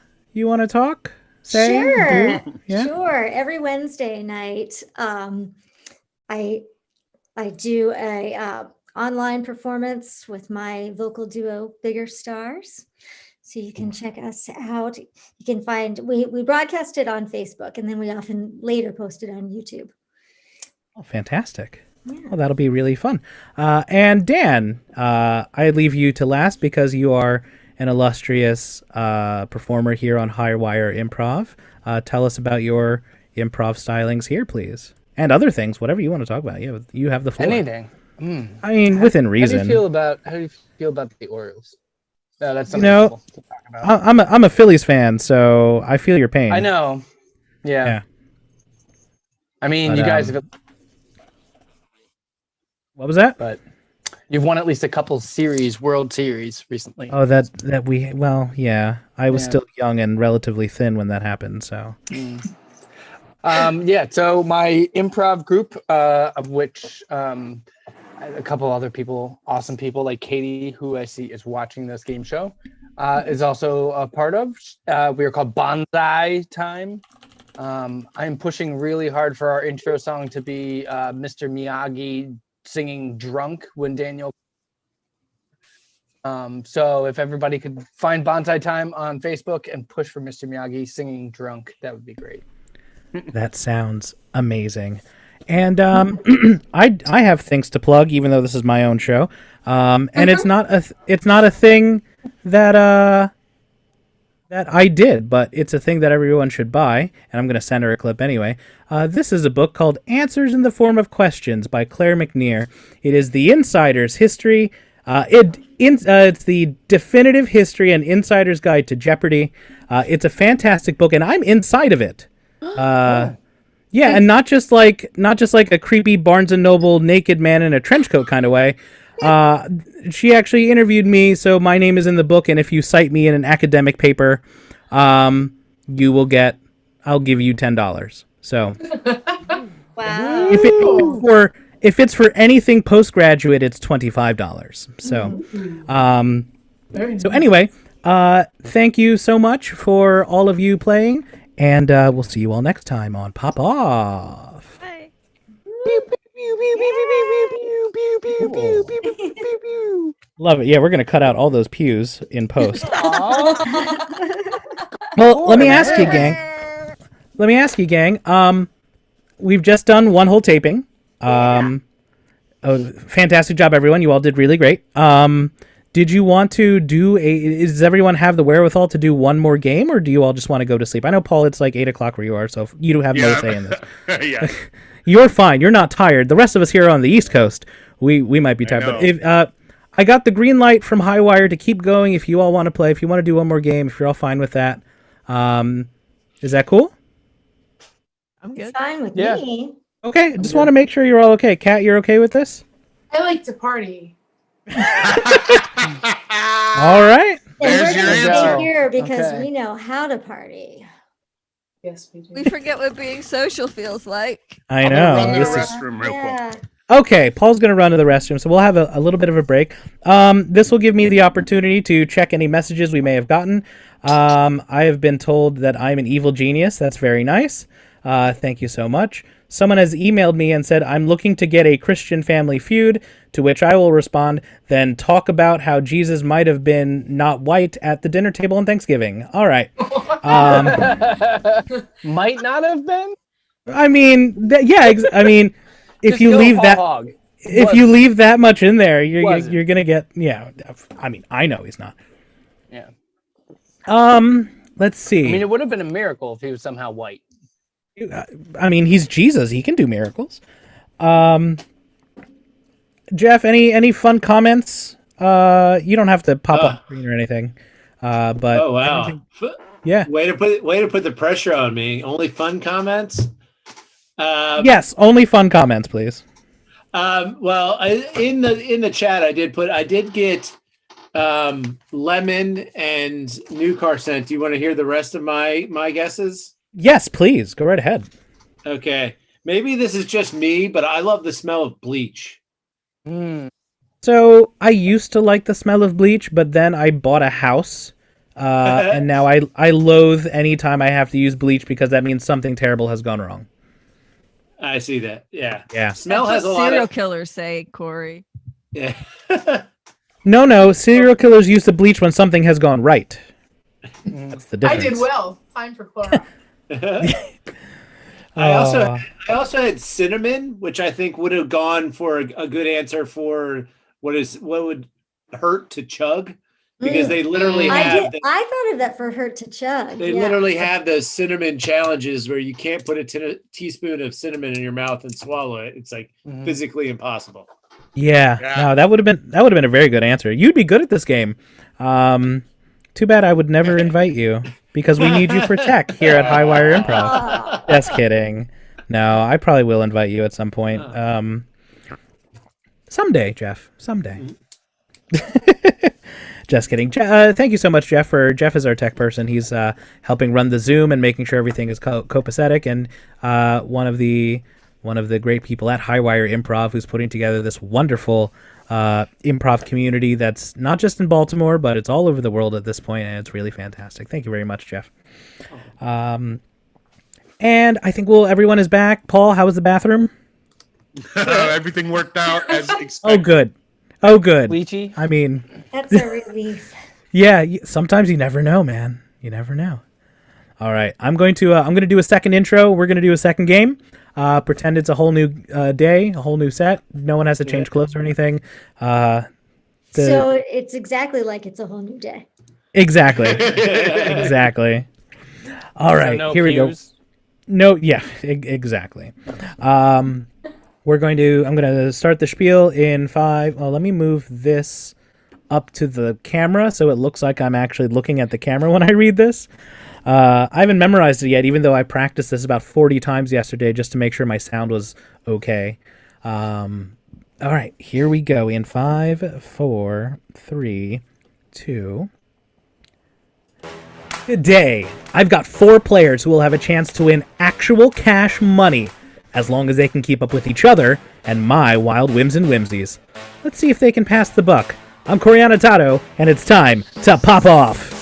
talk? Say? Sure. Do? Yeah. Sure. Every Wednesday night, I do a online performance with my vocal duo Bigger Stars. So you can check us out. You can find we broadcast it on Facebook, and then we often later post it on YouTube. Oh, fantastic. Yeah. Well, that'll be really fun. And Dan, I leave you to last because you are an illustrious performer here on Highwire Improv. Tell us about your improv stylings here, please, and other things, whatever you want to talk about. You have the floor. Anything. I mean, within reason. How do you feel about the Orioles? No, that's something know, to talk about. I'm a Phillies fan, so I feel your pain. I know. Yeah. Yeah. I mean, But, you guys have, What was that? but you've won at least a couple World Series recently. Oh, yeah. I was Yeah. still young and relatively thin when that happened, so. Yeah. So my improv group, of which a couple other people, awesome people like Katie, who I see is watching this game show, is also a part of. We are called Bonsai Time. I'm pushing really hard for our intro song to be Mr. Miyagi singing Drunk when Daniel. So if everybody could find Bonsai Time on Facebook and push for Mr. Miyagi singing Drunk, that would be great. That sounds amazing. And I have things to plug, even though this is my own show. And it's not a thing that I did, but it's a thing that everyone should buy. And I'm going to send her a clip anyway. This is a book called Answers in the Form of Questions by Claire McNear. It is the insider's history. It's the definitive history and insider's guide to Jeopardy. It's a fantastic book, and I'm inside of it. Yeah, and not just like a creepy Barnes and Noble naked man in a trench coat kind of way. She actually interviewed me, so my name is in the book, and if you cite me in an academic paper, I'll give you $10. So Wow. if it's for anything postgraduate, it's $25. So so anyway, thank you so much for all of you playing, and we'll see you all next time on Pop Off. Bye. Love it. Yeah, we're gonna cut out all those pews in post. Well, let me ask you, gang. We've just done one whole taping. Oh, fantastic job, everyone. You all did really great. Did you want to does everyone have the wherewithal to do one more game, or do you all just want to go to sleep? I know, Paul, it's like 8 o'clock where you are, so you have no say in this. Yeah. You're fine. You're not tired. The rest of us here on the East Coast, we might be tired. But if I got the green light from Highwire to keep going, if you all want to play, if you want to do one more game, if you're all fine with that, is that cool? I'm It's good. fine with Yeah. me. Okay, just want to make sure you're all okay. Kat, you're okay with this? I like to party. All right. And There's we're your gonna answer. stay here because Okay. we know how to party. Yes, we do. We forget what being social feels like. I I'm know. gonna run to This the is restroom real quick. Yeah. Okay, Paul's going to run to the restroom, so we'll have a little bit of a break. This will give me the opportunity to check any messages we may have gotten. I have been told that I'm an evil genius. That's very nice. Thank you so much. Someone has emailed me and said, I'm looking to get a Christian family feud, to which I will respond, then talk about how Jesus might have been not white at the dinner table on Thanksgiving. All right. Might not have been. I mean, I mean, if Just you go leave whole that... hog. If you leave that much in there, Wasn't. you're gonna get I mean, I know he's not. Yeah. Let's see. I mean, it would have been a miracle if he was somehow white. I mean, he's Jesus. He can do miracles. Jeff, any fun comments? You don't have to pop up screen or anything. But Oh wow! yeah. Way to put the pressure on me. Only fun comments. Yes, only fun comments, please. Well, in the chat, I did get lemon and new car scent. Do you want to hear the rest of my guesses? Yes, please go right ahead. Okay, maybe this is just me, but I love the smell of bleach. So I used to like the smell of bleach, but then I bought a house, and now I loathe any time I have to use bleach because that means something terrible has gone wrong. I see that. Yeah. Yeah. Smell That's has a what lot serial of. killers say, Corey. Yeah. No, serial killers use the bleach when something has gone right. That's the I difference. did well. Time for Clorox. I also had cinnamon, which I think would have gone for a good answer for what would hurt to chug, because they literally I have. I thought of that for hurt to chug. They literally have those cinnamon challenges where you can't put a teaspoon of cinnamon in your mouth and swallow it. It's like physically impossible. Yeah. No, that would have been a very good answer. You'd be good at this game. Too bad I would never invite you because we need you for tech here at Highwire Improv. Just kidding. No, I probably will invite you at some point. Someday, Jeff. Someday. Just kidding. Thank you so much, Jeff. Jeff is our tech person. He's helping run the Zoom and making sure everything is copacetic, and one of the great people at Highwire Improv who's putting together this wonderful improv community that's not just in Baltimore, but it's all over the world at this point, and it's really fantastic. Thank you very much, Jeff. And I think everyone is back. Paul, how was the bathroom? Everything worked out as expected. Oh, good. Bleachy. I mean, That's a relief. yeah. Sometimes you never know, man. You never know. All right, I'm going to do a second intro. We're going to do a second game. Pretend it's a whole new day, a whole new set. No one has to change clothes or anything. So it's exactly like it's a whole new day. Exactly. Exactly. All right, no here we go. pews? No, yeah, exactly. I'm going to start the spiel in 5. Well, let me move this up to the camera so it looks like I'm actually looking at the camera when I read this. I haven't memorized it yet, even though I practiced this about 40 times yesterday just to make sure my sound was okay. All right, here we go in 5, 4, 3, 2. Today, I've got 4 players who will have a chance to win actual cash money as long as they can keep up with each other and my wild whims and whimsies. Let's see if they can pass the buck. I'm Corey Annotato, and it's time to pop off.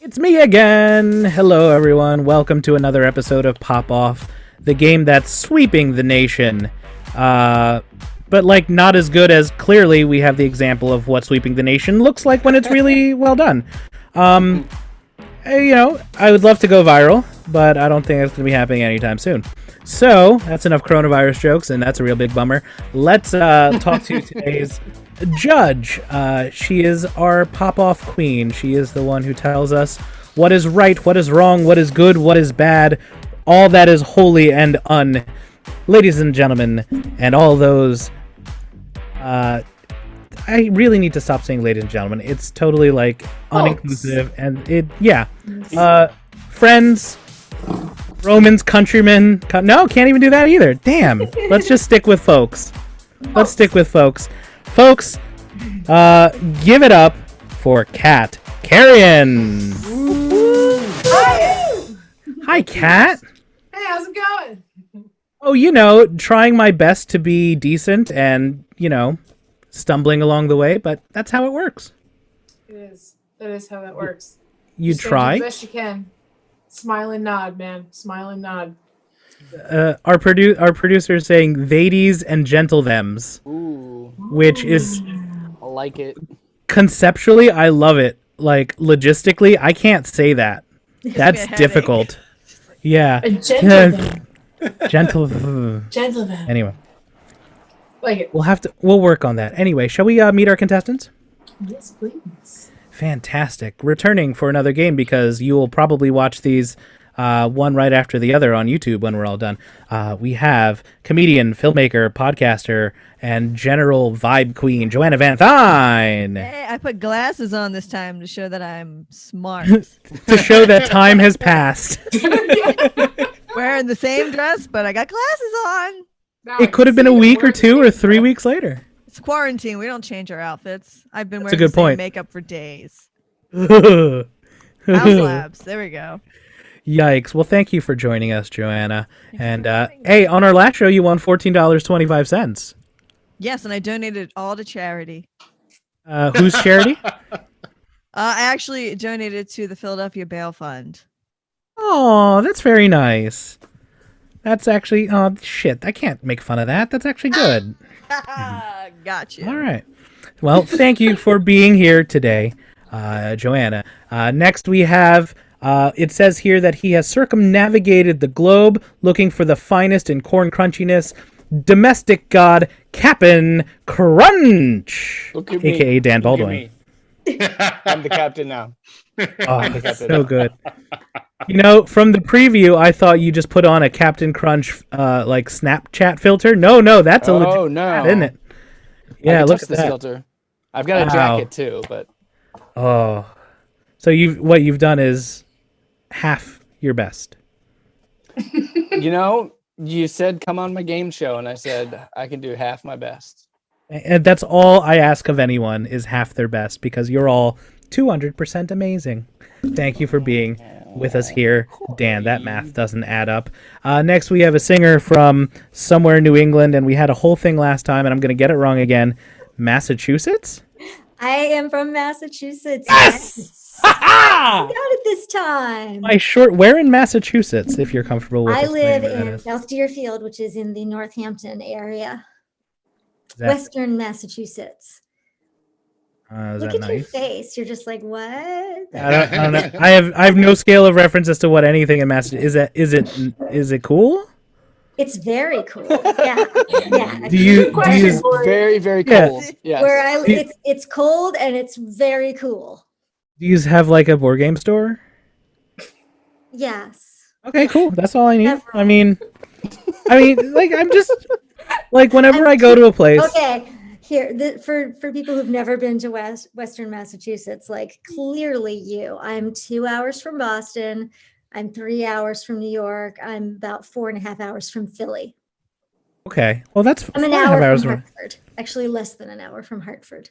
It's me again! Hello everyone, welcome to another episode of Pop Off, the game that's sweeping the nation. But like not as good as clearly we have the example of what sweeping the nation looks like when it's really well done. I would love to go viral, but I don't think that's going to be happening anytime soon. So, that's enough coronavirus jokes, and that's a real big bummer. Let's talk to today's judge. She is our pop-off queen. She is the one who tells us what is right, what is wrong, what is good, what is bad, all that is holy and un. Ladies and gentlemen, and all those... I really need to stop saying ladies and gentlemen. It's totally, like, uninclusive, and it... Yeah. Friends... Romans, countrymen... No, can't even do that either. Damn. Let's just stick with folks. Let's stick with folks. Folks, give it up for Kat Carrion. Hi, Kat. Hey, how's it going? Oh, trying my best to be decent and, stumbling along the way, but that's how it works. It is. That is how that works. You Just try. do the best you can. Smile and nod, man. Smile and nod. Our producer is saying "theydies" and "gentle thems," Ooh, which is I like it. conceptually I love it. Like logistically, I can't say that. That's headache. difficult. Yeah, A gentleman. gentle. Gentleman. Anyway, Like it. we'll work on that. Anyway, shall we meet our contestants? Yes, please. Fantastic. Returning for another game because you will probably watch these one right after the other on YouTube when we're all done. We have comedian, filmmaker, podcaster, and general vibe queen, Joanna Van Thine. Hey, I put glasses on this time to show that I'm smart. To show that time has passed. Wearing the same dress, but I got glasses on. Now It I could have can been a see week the or words 2 or being 3 said. weeks later. It's quarantine. We don't change our outfits. I've been That's a wearing good the same point. makeup for days. House House labs. There we go. Yikes. Well, thank you for joining us, Joanna. And hey, on our last show, you won $14.25. Yes, and I donated it all to charity. Whose charity? I actually donated to the Philadelphia Bail Fund. Oh, that's very nice. That's actually, oh, shit. I can't make fun of that. That's actually good. Got you. All right. Well, thank you for being here today, Joanna. Next, we have, it says here that he has circumnavigated the globe looking for the finest in corn crunchiness, domestic god Cap'n Crunch, Look at me. a.k.a. Dan Look at Baldwin. me. I'm the captain now. Oh, so good. From the preview, I thought you just put on a Captain Crunch like Snapchat filter. No, that's a legit Oh no, isn't it? I Yeah, can look touch at this that. filter. I've got a Wow. jacket too, but Oh, so what you've done is half your best. you said come on my game show, and I said I can do half my best. And that's all I ask of anyone is half their best because you're all 200% amazing. Thank you for being with us here, Dan. That math doesn't add up. Next, we have a singer from somewhere in New England, and we had a whole thing last time, and I'm going to get it wrong again. Massachusetts? I am from Massachusetts. Yes! I got it this time. Where in Massachusetts, if you're comfortable with I live explaining where that in is? South Deerfield, which is in the Northampton area, Is that, Western Massachusetts. is Look that at your nice? face. You're just like, what? I don't know. I have no scale of reference as to what anything in Massachusetts is it cool? It's very cool. Yeah. Yeah. Do you Question for you. Very, very Yeah. cold. Yes. Where I Do you- it's cold and it's very cool. Do you have like a board game store? Yes. Okay, cool. That's all I need. Several. I mean, like I'm just like whenever I go to a place. Okay. Here, for people who've never been to Western Massachusetts, like clearly I'm 2 hours from Boston. I'm 3 hours from New York. I'm about 4.5 hours from Philly. Okay, well that's I'm an 4.5 hour hours from from- Hartford. Actually, less than an hour from Hartford.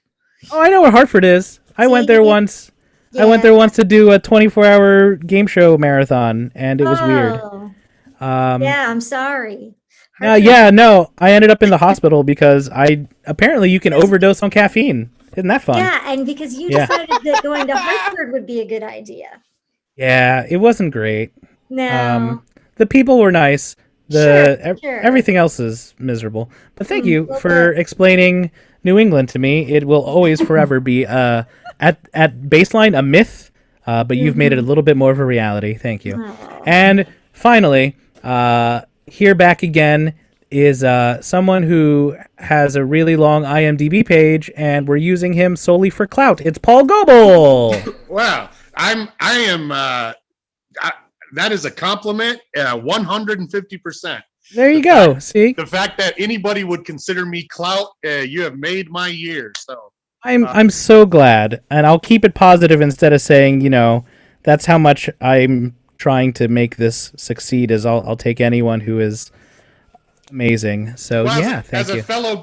Oh, I know where Hartford is. I went there once. I went there once to do a 24-hour game show marathon, and it was weird. Oh, Um, yeah, I'm sorry. no, I ended up in the hospital because apparently you can overdose on caffeine. Isn't that fun? Yeah, and because you Yeah. decided that going to Hartford would be a good idea. Yeah, it wasn't great. No. The people were nice. Sure, sure. Everything else is miserable. But thank you well, for explaining New England to me. It will always forever be at baseline a myth, but you've made it a little bit more of a reality. Thank you. Aw. And finally, here back again is someone who has a really long IMDb page, and we're using him solely for clout. It's Paul Goble. Wow, that is a compliment, 150%. There you go. See, The fact that anybody would consider me clout, you have made my year. So I'm so glad, and I'll keep it positive instead of saying, that's how much I'm trying to make this succeed. Is I'll take anyone who is Amazing. So Well, yeah, thank you.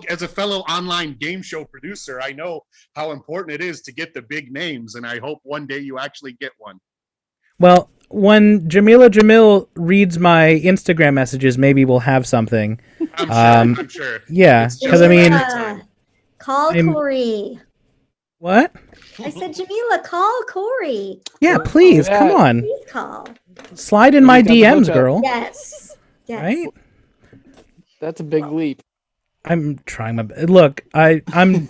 as a fellow online game show producer, I know how important it is to get the big names, and I hope one day you actually get one. Well, when Jamila Jamil reads my Instagram messages, maybe we'll have something. I'm sure. I'm sure. Yeah, It's just because I a mean, matter of time. Call I'm- Corey. what? I said, Jamila, call Corey. Yeah, please, yeah. come on, Please call. slide in my We've got the DMs, hookup. girl. Yes. Yes. Right? That's a big leap. I'm trying my look. I'm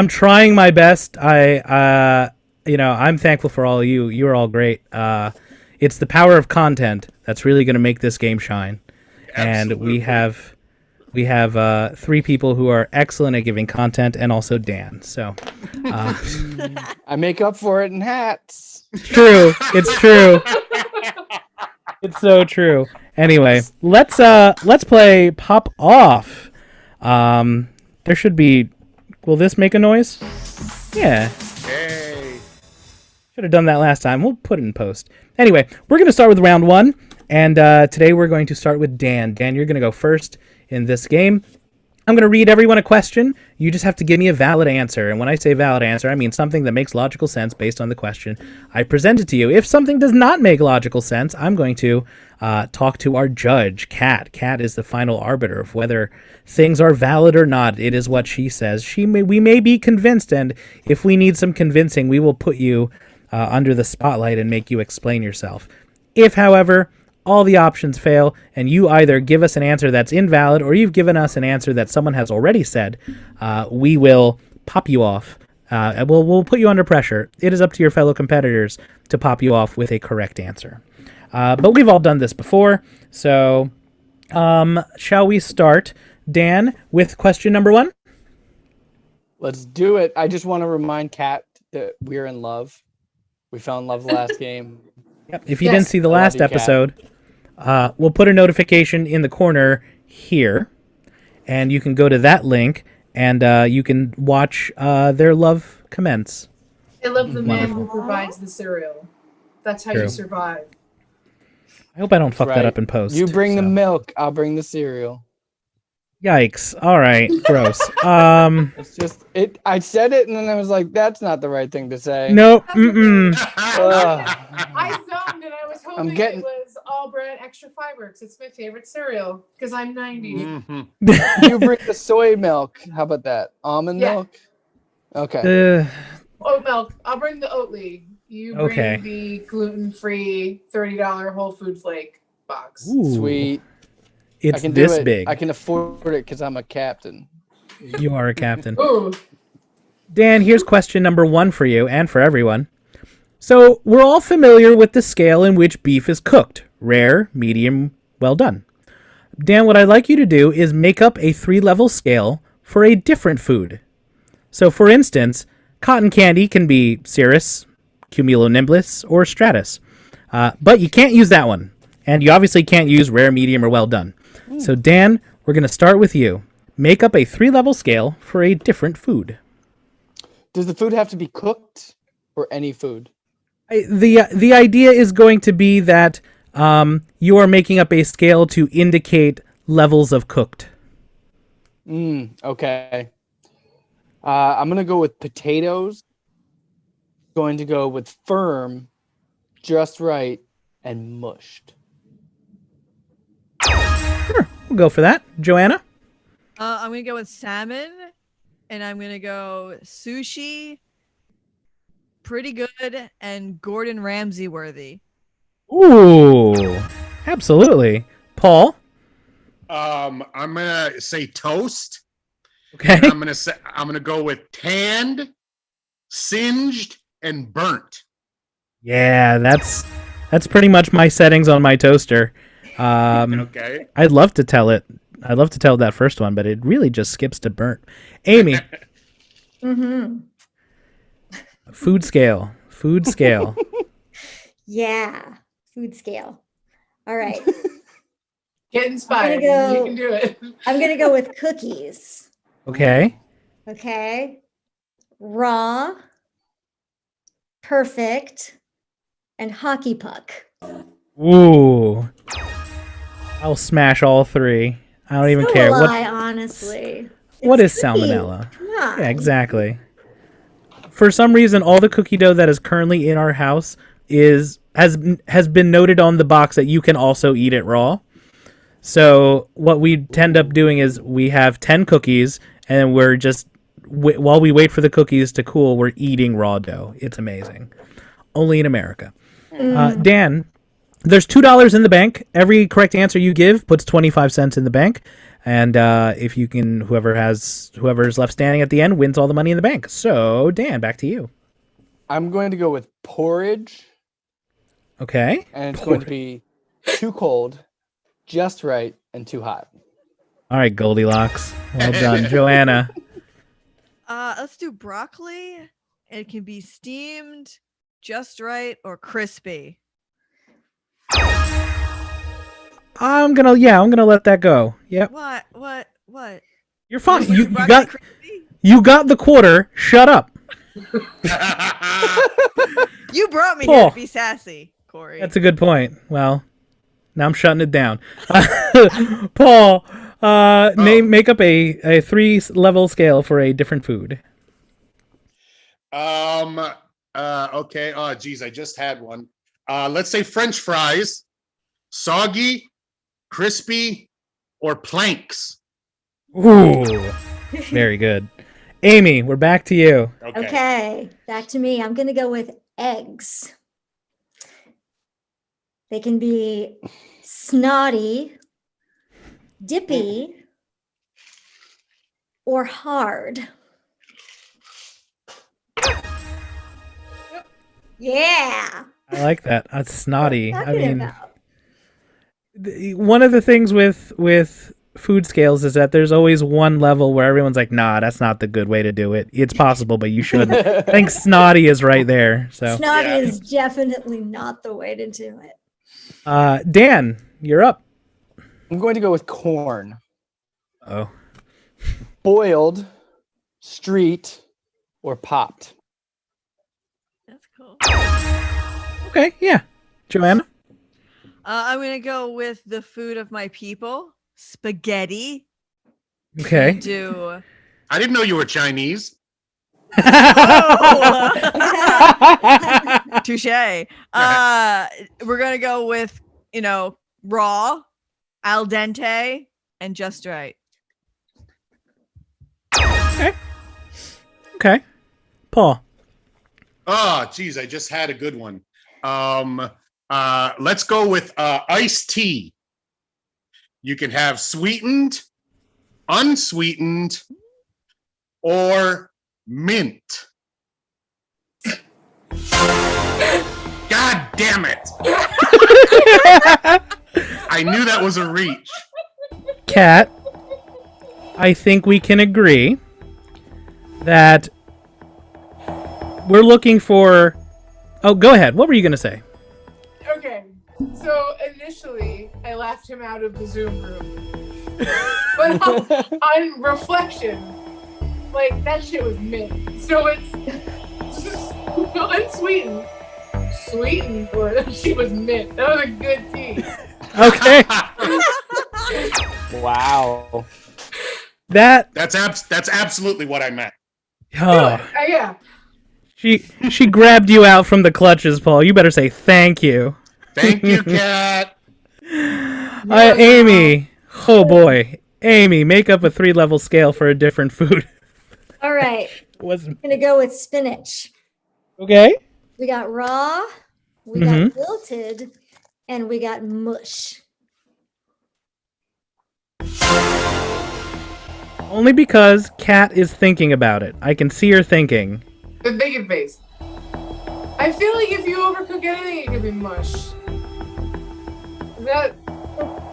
trying my best. I'm thankful for all of you. You're all great. It's the power of content that's really going to make this game shine. And we Absolutely. have 3 people who are excellent at giving content, and also Dan. So I make up for it in hats. true. It's true. It's so true. Anyway, let's play Pop Off. There should be. Will this make a noise? Yeah. Hey. Should have done that last time. We'll put it in post. Anyway, we're going to start with round 1, and today we're going to start with Dan. Dan, you're going to go first in this game. I'm going to read everyone a question. You just have to give me a valid answer. And when I say valid answer, I mean something that makes logical sense based on the question I presented to you. If something does not make logical sense, I'm going to talk to our judge, Kat. Kat is the final arbiter of whether things are valid or not. It is what she says. We may be convinced, and if we need some convincing, we will put you under the spotlight and make you explain yourself. If, however, all the options fail, and you either give us an answer that's invalid or you've given us an answer that someone has already said, we will pop you off. And we'll put you under pressure. It is up to your fellow competitors to pop you off with a correct answer. But we've all done this before, so shall we start, Dan, with question number 1? Let's do it. I just want to remind Kat that we're in love. We fell in love the last game. Yep. If you Yes. didn't see the I love last you, Kat. episode, we'll put a notification in the corner here, and you can go to that link, and you can watch their love commence. I love the man Wonderful. who provides the cereal. That's how True. you survive. I hope I don't fuck that Right. up in post. You bring the so. milk, I'll bring the cereal. Yikes. All right. Gross. It's just it. I said it and then I was like, "That's not the right thing to say." Nope. Mm-mm. I zoned and I was hoping getting- it was all bran extra fiber because it's my favorite cereal because I'm 90. Mhm. You bring the soy milk. How about that? Almond Yeah. milk. Okay. Oat milk. I'll bring the Oatly. You bring Okay. the gluten-free $30 whole food flake box. Ooh, Sweet. I It's can do this it. big. I can afford it because I'm a captain. You are a captain. Ooh. Dan, here's question number 1 for you and for everyone. So, we're all familiar with the scale in which beef is cooked: rare, medium, well done. Dan, what I'd like you to do is make up a 3-level scale for a different food. So, for instance, cotton candy can be cirrus, cumulonimbus, or stratus. But you can't use that one. And you obviously can't use rare, medium, or well done. So, Dan, we're going to start with you. Make up a 3-level scale for a different food. Does the food have to be cooked or any food? The idea is going to be that you are making up a scale to indicate levels of cooked. Okay. I'm gonna go with potatoes. Going to go with firm, just right, and mushed. Sure, we'll go for that. Joanna? I'm gonna go with salmon, and I'm gonna go sushi, pretty good, and Gordon Ramsay worthy. Ooh, absolutely. Paul? I'm gonna say toast. Okay. And I'm gonna go with tanned, singed, and burnt. Yeah, that's pretty much my settings on my toaster. Okay. I'd love to tell it. I'd love to tell that first one, but it really just skips to burnt. Amy, Mm-hmm. food scale. Food scale. Yeah. Food scale. All right. Get inspired. go- You can do it. I'm going to go with cookies. Okay. Okay. Raw, perfect, and hockey puck. Ooh. I'll smash all 3. I don't even So care. will What I, honestly. What It's is cookie. salmonella? Come on. Yeah, exactly. For some reason, all the cookie dough that is currently in our house has been noted on the box that you can also eat it raw. So what we tend up doing is we have 10 cookies, and we're just while we wait for the cookies to cool, we're eating raw dough. It's amazing. Only in America. Dan, there's $2 in the bank. Every correct answer you give puts 25 cents in the bank. And if you can, whoever's left standing at the end wins all the money in the bank. So, Dan, back to you. I'm going to go with porridge, Okay. and it's going to be too cold, just right, and too hot. All right, Goldilocks. Well done. Joanna. Let's do broccoli. It can be steamed, just right, or crispy. I'm gonna let that go. Yep. What? You're fine. Is You broccoli crispy? got the quarter. Shut up. You brought me Paul. here to be sassy, Corey. That's a good point. Well, now I'm shutting it down. Paul, make up a 3-level scale for a different food. Okay. Oh, geez, I just had one. Let's say French fries, soggy, crispy, or planks. Ooh, very good. Amy, we're back to you. Okay, back to me. I'm going to go with eggs. They can be snotty, dippy, or hard. Yeah. I like that. That's snotty. What I are you mean, talking about? one of the things with food scales is that there's always one level where everyone's like, nah, that's not the good way to do it. It's possible, but you shouldn't. I think snotty is right there. So Snotty is definitely not the way to do it. Dan, you're up. I'm going to go with corn. Oh. Boiled, street, or popped. That's cool. Okay, yeah. Joanna? I'm gonna go with the food of my people, spaghetti. Okay. Do I didn't know you were Chinese. touche. We're gonna go with raw, al dente, and just right. Okay. Paul. Oh, geez, I just had a good one. Let's go with iced tea. You can have sweetened, unsweetened, or mint. God damn it. I knew that was a reach. Kat, I think we can agree that we're looking for... Oh, go ahead. What were you going to say? Okay, so initially I laughed him out of the Zoom room, but on reflection, like that shit was mint. So it's just unsweetened, sweetened, or that shit was mint. That was a good tea. Okay. Wow. That's absolutely what I meant. Oh, Yeah. she grabbed you out from the clutches, Paul. You better say thank you. Thank you, Kat. Amy. Oh, boy. Amy, make up a 3-level scale for a different food. All right. Was I'm going to go with spinach. Okay. We got raw, we got wilted, and we got mush. Only because Kat is thinking about it. I can see her thinking. The bacon face. I feel like if you overcook anything, it could be mush. That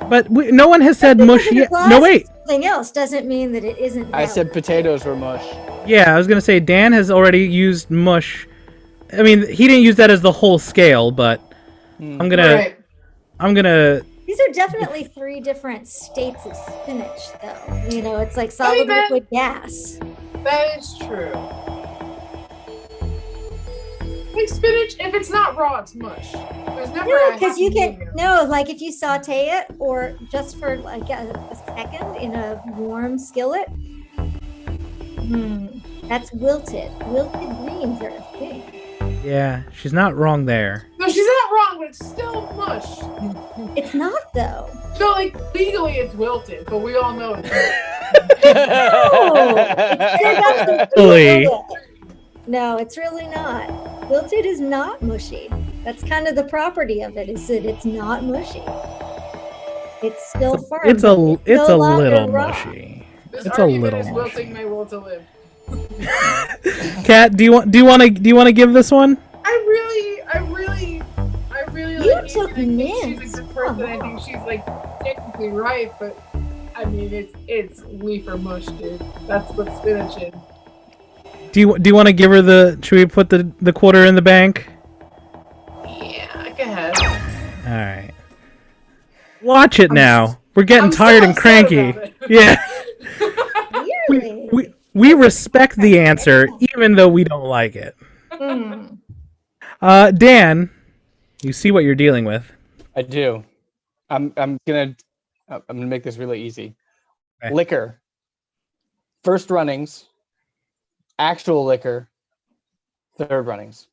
But no one has said mush yet. No, wait. Something else doesn't mean that it isn't. I valid. said potatoes were mush. Yeah, I was going to say Dan has already used mush. I mean, he didn't use that as the whole scale, but I'm going to These are definitely 3 different states of spinach, though. You know, it's like solid, that- liquid, gas. That is true. Like spinach, if it's not raw, it's mush. There's never No, a because you happy can medium. no, like if you saute it, or just for like a second in a warm skillet. That's wilted. Wilted greens are a thing. Yeah, she's not wrong there. No, she's not wrong, but it's still mush. It's not though. No, like legally it's wilted, but we all know it's Really? No, it's really not. Wilted is not mushy. That's kind of the property of it, is that it's not mushy. It's still firm. It's but a no longer little raw. mushy. This It's a argument little is wilting mushy. my will to live. Kat, do you want to give this one? I really You like took Amy. I think mints. she's a good person. I Come think she's like technically right, but I mean it's leaf or mush, dude. That's what spinach is. Do you want to give her should we put the quarter in the bank? Yeah, go ahead. All right. Watch it now. We're getting I'm tired so and upset cranky. about it. Yeah. Really? We respect the answer even though we don't like it. Dan, you see what you're dealing with. I do. I'm gonna make this really easy. Okay. Liquor. First runnings. Actual liquor. Third runnings.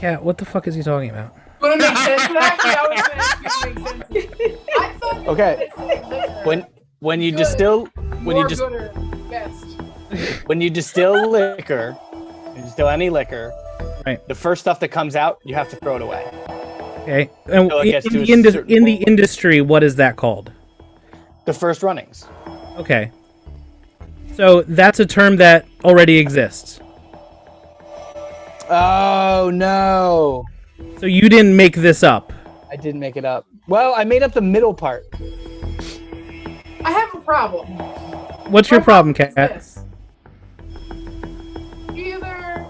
Yeah, what the fuck is he talking about? Would it make sense to that? Yeah, I was gonna ask you to make sense. I thought you Okay. were gonna say liquor. When you Good. distill More good or best. when you distill liquor, you distill any liquor, Right. the first stuff that comes out, you have to throw it away. Okay. And So it gets to a in certain the industry, what is that called? The first runnings. Okay. So that's a term that already exists. Oh no. So you didn't make this up. I didn't make it up. Well, I made up the middle part. I have a problem. What's your My problem, is Kat? this. Either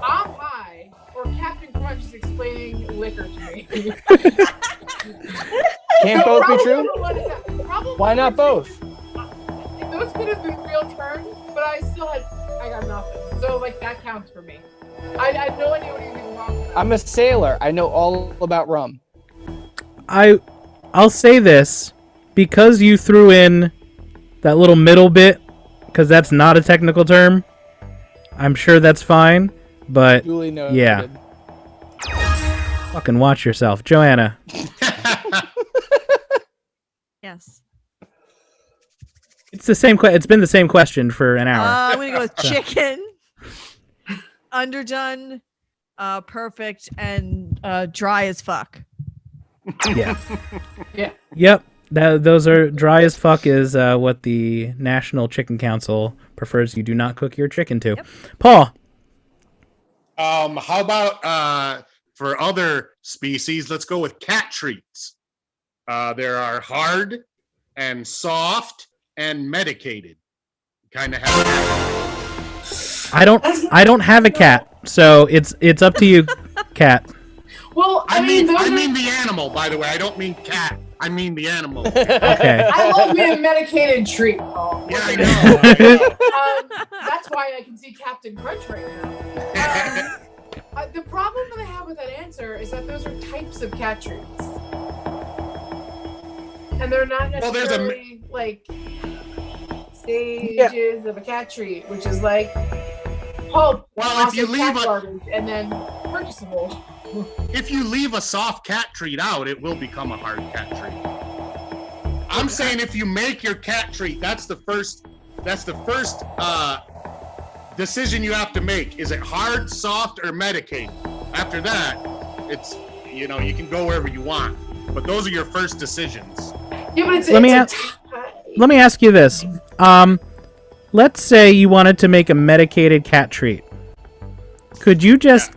I'm high or Captain Crunch is explaining liquor to me. Can't both be true? Why not both? Those could have been real turns, but I got nothing. So like that counts for me. I had no idea what he was even talking about. I'm a sailor. I know all about rum. I'll say this, because you threw in that little middle bit, because that's not a technical term, I'm sure that's fine, but Julie noted. yeah. Fucking watch yourself. Joanna. Yes. It's the same it's been the same question for an hour. I'm gonna go with chicken. Underdone, perfect, and dry as fuck. Yeah. Yeah. Yep. Those are dry as fuck is what the National Chicken Council prefers you do not cook your chicken to. Yep. Paul. How about for other species, let's go with cat treats. There are hard and soft and medicated. Kind of have I don't have a cat, so it's up to you, Cat. Well, I mean those are- the animal, by the way. I don't mean cat. I mean the animal. Okay. I love me a medicated treat. Paul. Yeah, I know. That's why I can see Captain Crunch right now. The problem that I have with that answer is that those are types of cat treats. And they're not Well, there's a- necessarily like stages of a cat treat, which is like pulp, Well, if you also leave cat a- garbage, and then purchasable. If you leave a soft cat treat out, it will become a hard cat treat. I'm saying if you make your cat treat, that's the first decision you have to make. Is it hard, soft, or medicated? After that, it's you can go wherever you want. But those are your first decisions. Yeah, but it's Let me it's ask- Let me ask you this. Let's say you wanted to make a medicated cat treat. Could you just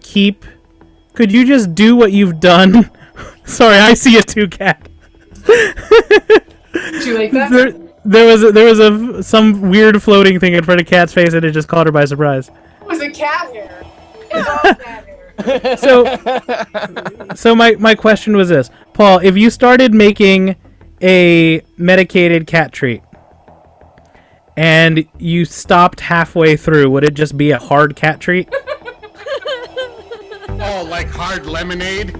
do what you've done? Sorry, I see it too, Cat. Did you like that? There was some weird floating thing in front of Kat's face and it just caught her by surprise. It was a cat hair. It's all cat hair. So my question was this. Paul, if you started making a medicated cat treat and you stopped halfway through, would it just be a hard cat treat? Oh, like hard lemonade?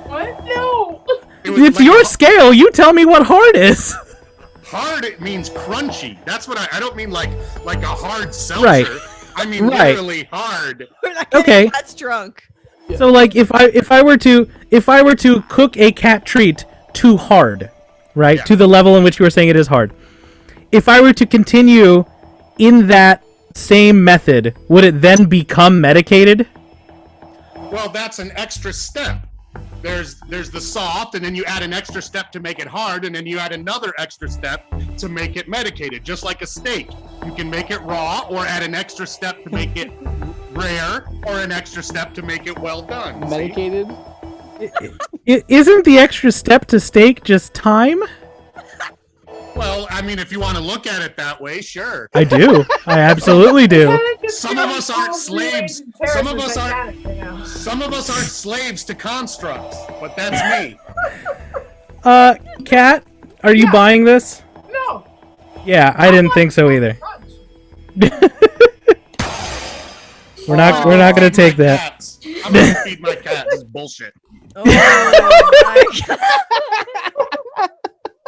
What? No. It's your scale. You tell me what hard is. Hard, it means crunchy. That's what I don't mean like a hard seltzer. Right. I mean Right. literally hard. We're not getting Okay. cats drunk. So like if I were to cook a cat treat too hard, right? Yeah. To the level in which you were saying it is hard. If I were to continue in that same method, would it then become medicated? Well, that's an extra step. There's the soft, and then you add an extra step to make it hard, and then you add another extra step to make it medicated. Just like a steak, you can make it raw, or add an extra step to make it rare, or an extra step to make it well done. See? Medicated. Isn't the extra step to steak just time? Well, I mean, if you want to look at it that way, sure. I do. I absolutely do. Some of us aren't slaves. Some of us aren't. You know? Some of us aren't slaves to constructs, but that's me. Kat, are you buying this? No. Yeah, I didn't think so either. Crunch. We're not gonna take that. Cats. I'm gonna feed my cat. This is bullshit. Oh my God.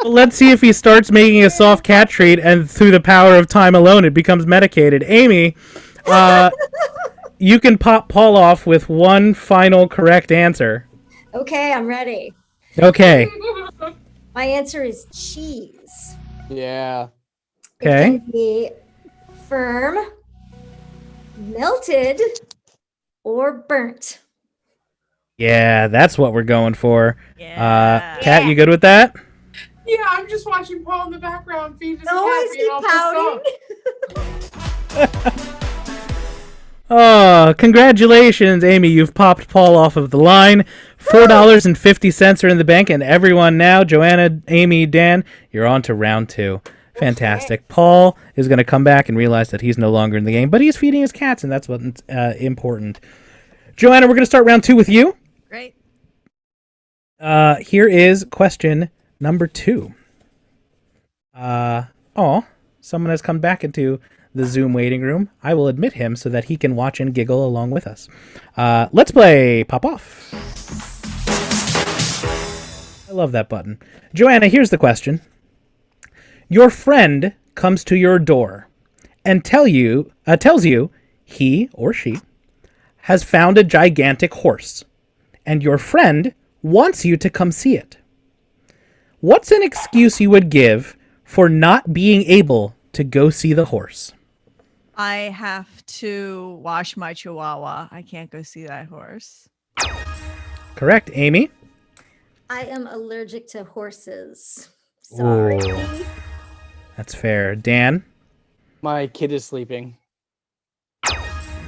Well, let's see if he starts making a soft cat treat, and through the power of time alone, it becomes medicated. Amy, you can pop Paul off with one final correct answer. Okay, I'm ready. Okay. My answer is cheese. Yeah. Okay. It can be firm, melted, or burnt. Yeah, that's what we're going for. Yeah. Kat, you good with that? Yeah, I'm just watching Paul in the background feed his No, cat is being he all pissed pouting? off. Oh, congratulations, Amy. You've popped Paul off of the line. $4.50 are in the bank, and everyone now, Joanna, Amy, Dan, you're on to round 2. Fantastic. Paul is going to come back and realize that he's no longer in the game, but he's feeding his cats, and that's what's important. Joanna, we're going to start round 2 with you. Great. Here is question number 2. Someone has come back into the Zoom waiting room. I will admit him so that he can watch and giggle along with us. Let's play Pop Off. I love that button. Joanna, here's the question. Your friend comes to your door and tells you he or she has found a gigantic horse, and your friend wants you to come see it. What's an excuse you would give for not being able to go see the horse? I have to wash my chihuahua. I can't go see that horse. Correct, Amy. I am allergic to horses. Sorry. Ooh. That's fair. Dan? My kid is sleeping.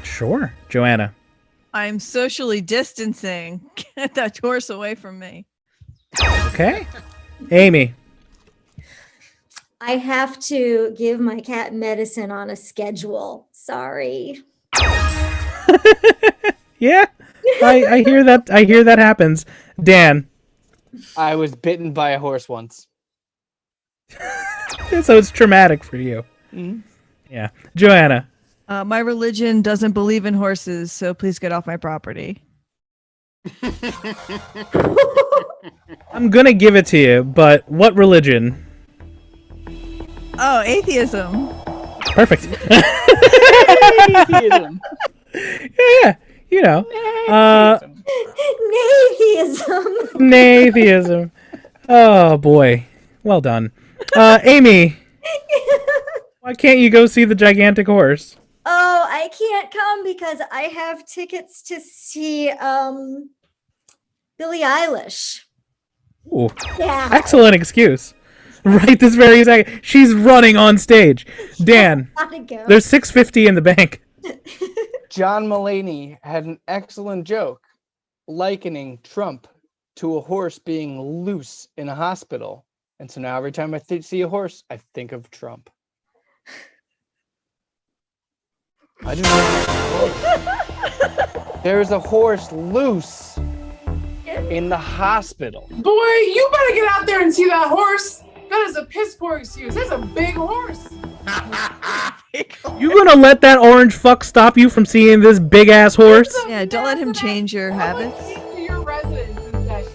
Sure. Joanna? I'm socially distancing. Get that horse away from me. Okay. Amy? I have to give my cat medicine on a schedule. Sorry. Yeah, I hear that. I hear that happens. Dan? I was bitten by a horse once. So it's traumatic for you. Mm-hmm. Yeah. Joanna? My religion doesn't believe in horses, so please get off my property. I'm going to give it to you, but what religion? Oh, atheism. Perfect. Atheism. Yeah, you know. Natheism. Natheism. Oh, boy. Well done. Amy, why can't you go see the gigantic horse? Oh, I can't come because I have tickets to see Billie Eilish. Ooh, Yeah. excellent excuse. Right this very second. She's running on stage. Dan, Gotta go. there's $6.50 in the bank. John Mulaney had an excellent joke likening Trump to a horse being loose in a hospital. And so now every time I see a horse, I think of Trump. I didn't know. There's a horse loose in the hospital. Boy, you better get out there and see that horse. That is a piss poor excuse. That's a big horse. You gonna let that orange fuck stop you from seeing this big ass horse? Yeah, don't let him change your I habits. went into your residence and said,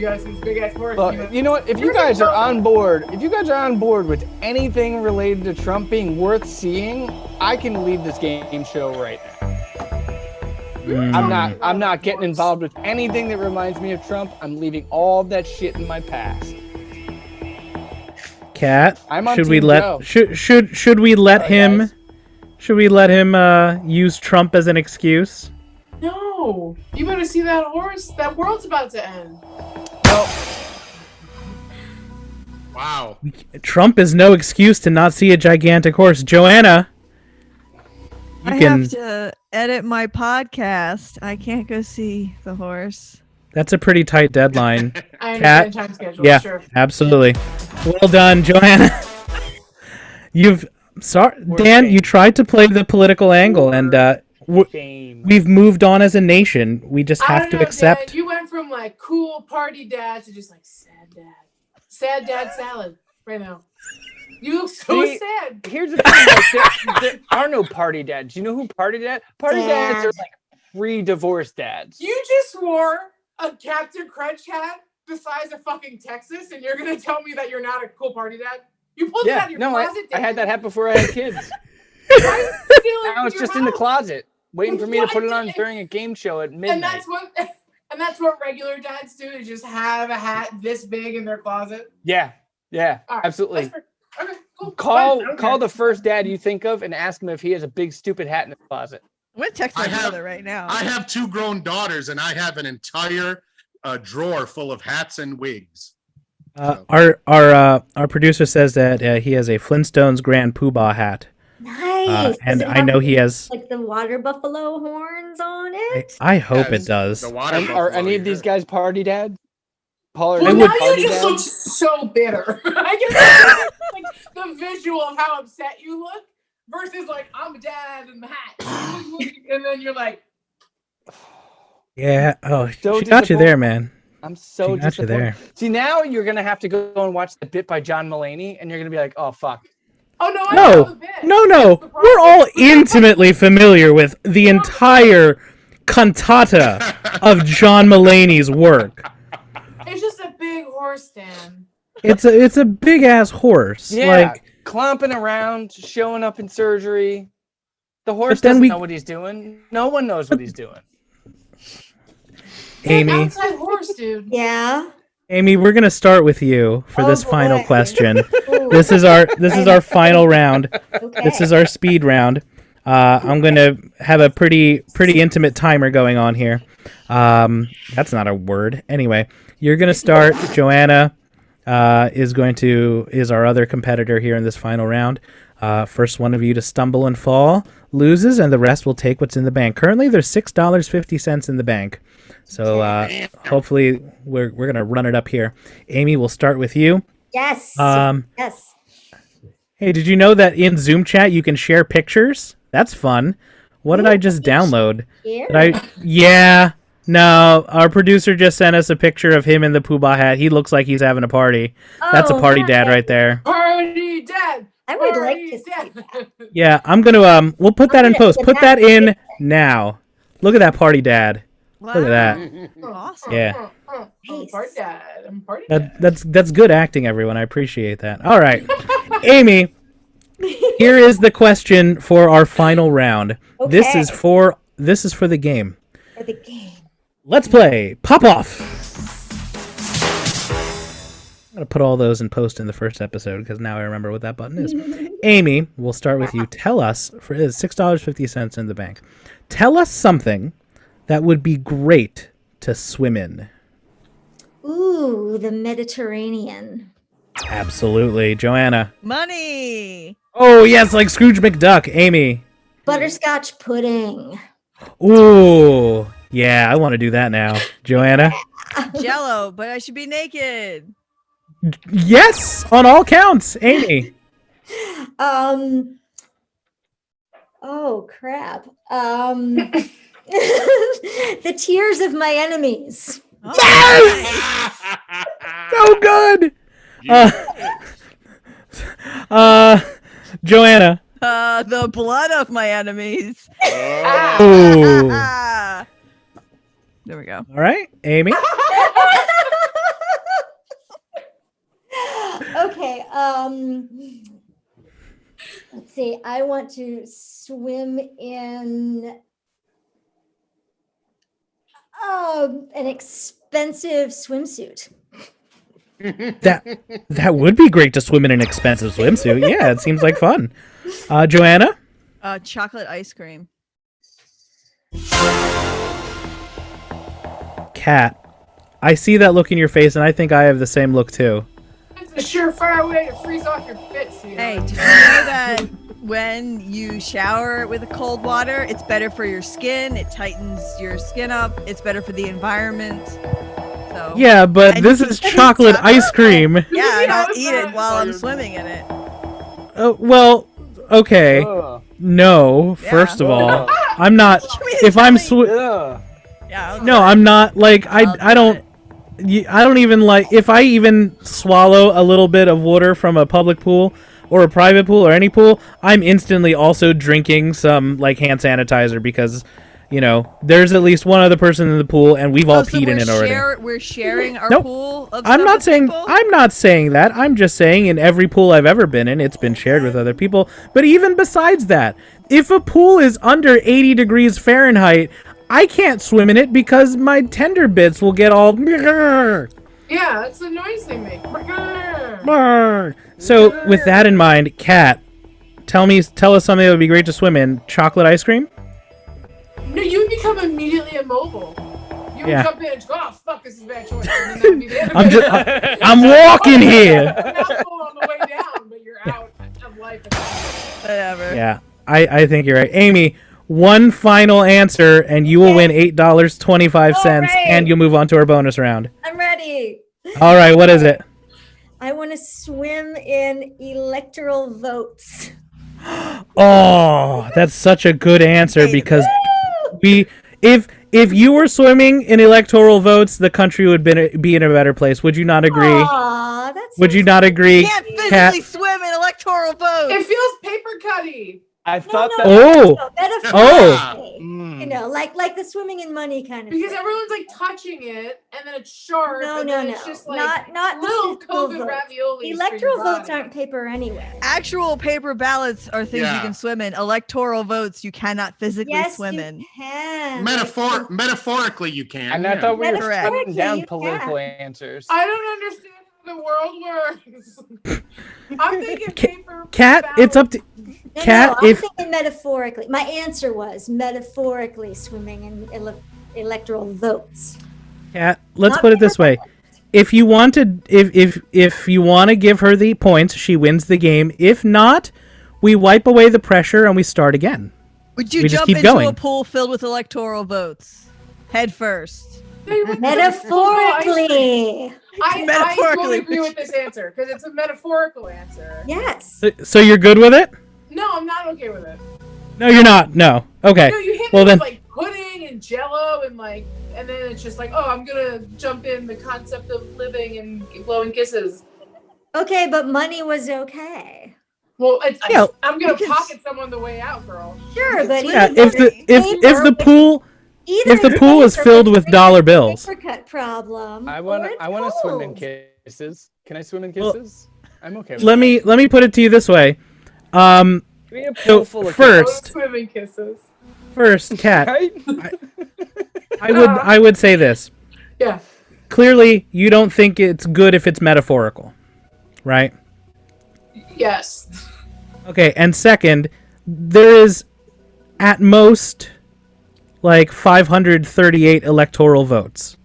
You guys see this big ass horse. Look, you know what? If you guys are on board, with anything related to Trump being worth seeing, I can leave this game show right now. I'm not getting involved with anything that reminds me of Trump. I'm leaving all that shit in my past. Cat, I'm on should we Team let Joe. should we let him guys. should we let him use Trump as an excuse? No, you better see that horse. That world's about to end. Wow. Trump is no excuse to not see a gigantic horse. Joanna, I have to edit my podcast. I can't go see the horse. That's a pretty tight deadline. I Cat? understand time schedule. Yeah, Sure. absolutely. Well done, Joanna. Dan, you tried to play the political angle, and Shame. we've moved on as a nation. We just I have don't to know, accept. Dad, you went from like cool party dad to just like sad dad. Sad dad salad right now. You look so See, sad. Here's the thing, like, there are no party dads. You know who party dad? Party dads are like pre-divorce dads. You just wore a Captain Crunch hat the size of fucking Texas, and you're gonna tell me that you're not a cool party dad? You pulled it out of your closet. I had that hat before I had kids. Now it's just in the closet, waiting for me to put it on during a game show at midnight. And that's what regular dads do, is just have a hat this big in their closet. Yeah, All right, absolutely. Okay, cool. Call the first dad you think of and ask him if he has a big stupid hat in his closet. I'm gonna text my brother right now. I have 2 grown daughters, and I have an entire drawer full of hats and wigs. Our producer says that he has a Flintstones Grand Poobah hat. Nice. And Does it I have know he has. like the water buffalo horns on it. I hope Yes, it does. The water Are any of buffalo, these guys party dads? Paul, are Well, you now party you just dad? look so bitter. I guess like the visual of how upset you look versus like I'm a dad in the hat, and then you're like, Yeah. Oh, So she got you there, disappointed. man. I'm so She got you there. disappointed. See, now you're gonna have to go and watch the bit by John Mulaney, and you're gonna be like, "Oh fuck." oh no, I know the bit. No. That's the problem. We're all intimately familiar with the entire cantata of John Mulaney's work. It's just a big horse stand. It's a big ass horse. Yeah, Like, clomping around, showing up in surgery. The horse then doesn't we- know what he's doing. No one knows what he's doing. Amy, Outside horse, dude. Yeah. Amy, we're gonna start with you for Oh, this final boy. question. Ooh, This is our final round. okay. This is our speed round. I'm gonna have a pretty intimate timer going on here. That's not a word. Anyway, you're gonna start. Joanna is our other competitor here in this final round. First one of you to stumble and fall loses, and the rest will take what's in the bank. Currently, there's $6.50 in the bank. So hopefully we're gonna run it up here. Amy, we'll start with you. Yes. Yes. Hey, did you know that in Zoom chat you can share pictures? That's fun. What did I just download? Here. Yeah. No, our producer just sent us a picture of him in the Poobah hat. He looks like he's having a party. That's a Oh, party dad nice. right there. Party dad. I would like Party to see dad. that. Yeah, I'm gonna we'll put that in post. Put Put that that in now. Look at that party dad. Wow. Look at that. Awesome. Yeah. I'm party dad. I'm party That dad. that's good acting, everyone. I appreciate that. All right, Amy. Here is the question for our final round. This Okay. is for the game. For the game. Let's play Pop Off. I'm gonna put all those in post in the first episode because now I remember what that button is. Amy, we'll start with you. Tell us for $6.50 in the bank. Tell us something that would be great to swim in. Ooh, the Mediterranean. Absolutely, Joanna. Money. Oh yes, like Scrooge McDuck. Amy. Butterscotch pudding. Ooh, yeah, I want to do that now. Joanna. Jello, but I should be naked. Yes, on all counts. Amy. Oh crap. The tears of my enemies. Oh, So good. Joanna. the blood of my enemies. Ooh. There we go. All right, Amy. Let's see. I want to swim in an expensive swimsuit. That would be great to swim in an expensive swimsuit. Yeah, it seems like fun. Joanna? Chocolate ice cream. Kat, I see that look in your face, and I think I have the same look too. It's a surefire way to freeze off your fits. You know? Hey, did you know that when you shower with cold water, it's better for your skin? It tightens your skin up. It's better for the environment. So Yeah, but And this you is can- chocolate ice cream. yeah, and I'll eat it Yeah. while I'm swimming in it. Well, okay. Ugh. No, Yeah. first of all, Ugh. I'm not. If I'm Ugh. Yeah. no, I'm not like I'll I do don't. it. I don't even like if I even swallow a little bit of water from a public pool or a private pool or any pool, I'm instantly also drinking some like hand sanitizer because, you know, there's at least one other person in the pool and we've all Oh, so peed in it already. We're sharing our Nope. pool of I'm stuff not with saying people? I'm not saying that. I'm just saying in every pool I've ever been in, it's been shared with other people. But even besides that, if a pool is under 80 degrees Fahrenheit, I can't swim in it because my tender bits will get all. Yeah, that's the noise they make. So with that in mind, Kat, tell us something that would be great to swim in. Chocolate ice cream? No, you would become immediately immobile. You would Yeah. jump in and go, oh, fuck, this is a bad choice. And then that would be the end of I'm it. just I'm walking here. Mouthful on the way down, but you're out of life. Whatever. Yeah, I think you're right. Amy, one final answer and you will win $8.25 All right. and you'll move on to our bonus round. I'm ready. All right, what is it? I want to swim in electoral votes. Oh, that's such a good answer because if you were swimming in electoral votes, the country would be in a better place. Would you not agree? Aw, that's Would you not agree? You can't physically Kat? swim in electoral votes. It feels paper cutty. I thought that. Oh. Metaphorically. Mm. You know, like the swimming in money kind of Because thing. everyone's like touching it, and then it's sharp, No, and no, then no. it's just like Not the little physical COVID votes. raviolis. Electoral votes aren't paper anyway. Actual paper ballots are things you Yeah. can swim in. Electoral votes you cannot physically Yes, swim you in. can. Metaphorically, you can. And I thought we were Correct. putting down You political can. answers. I don't understand how the world works. I'm thinking paper. Kat, it's up to No, Kat, I'm if thinking metaphorically. My answer was metaphorically swimming in electoral votes. Kat, let's Not put it this paper way. If you want to if you want to give her the points, she wins the game. If not, we wipe away the pressure and we start again. Would you We just jump keep into a going. pool filled with electoral votes? Head first. Metaphorically. I Metaphorically. totally agree with this answer because it's a metaphorical answer. Yes. So you're good with it? No, I'm not okay with it. No, you're not. No. Okay. No, you hit Well me then with like pudding and jello and like, and then it's just like, oh, I'm gonna jump in the concept of living and blowing kisses. Okay, but money was okay. Well, Yeah, I'm gonna because- pocket someone the way out, girl. Sure, but yeah, either if the pool either if the pool is paper filled would with fix dollar the bills. paper cut problem. I or want it's to swim in cold. kisses. Can I swim in Well, kisses? I'm okay with let me put it to you this way. Give me a So pool full of first, Swimming kisses. Kat, Right? I would say this. Yeah. Clearly, you don't think it's good if it's metaphorical, right? Yes. Okay, and second, there is at most like 538 electoral votes.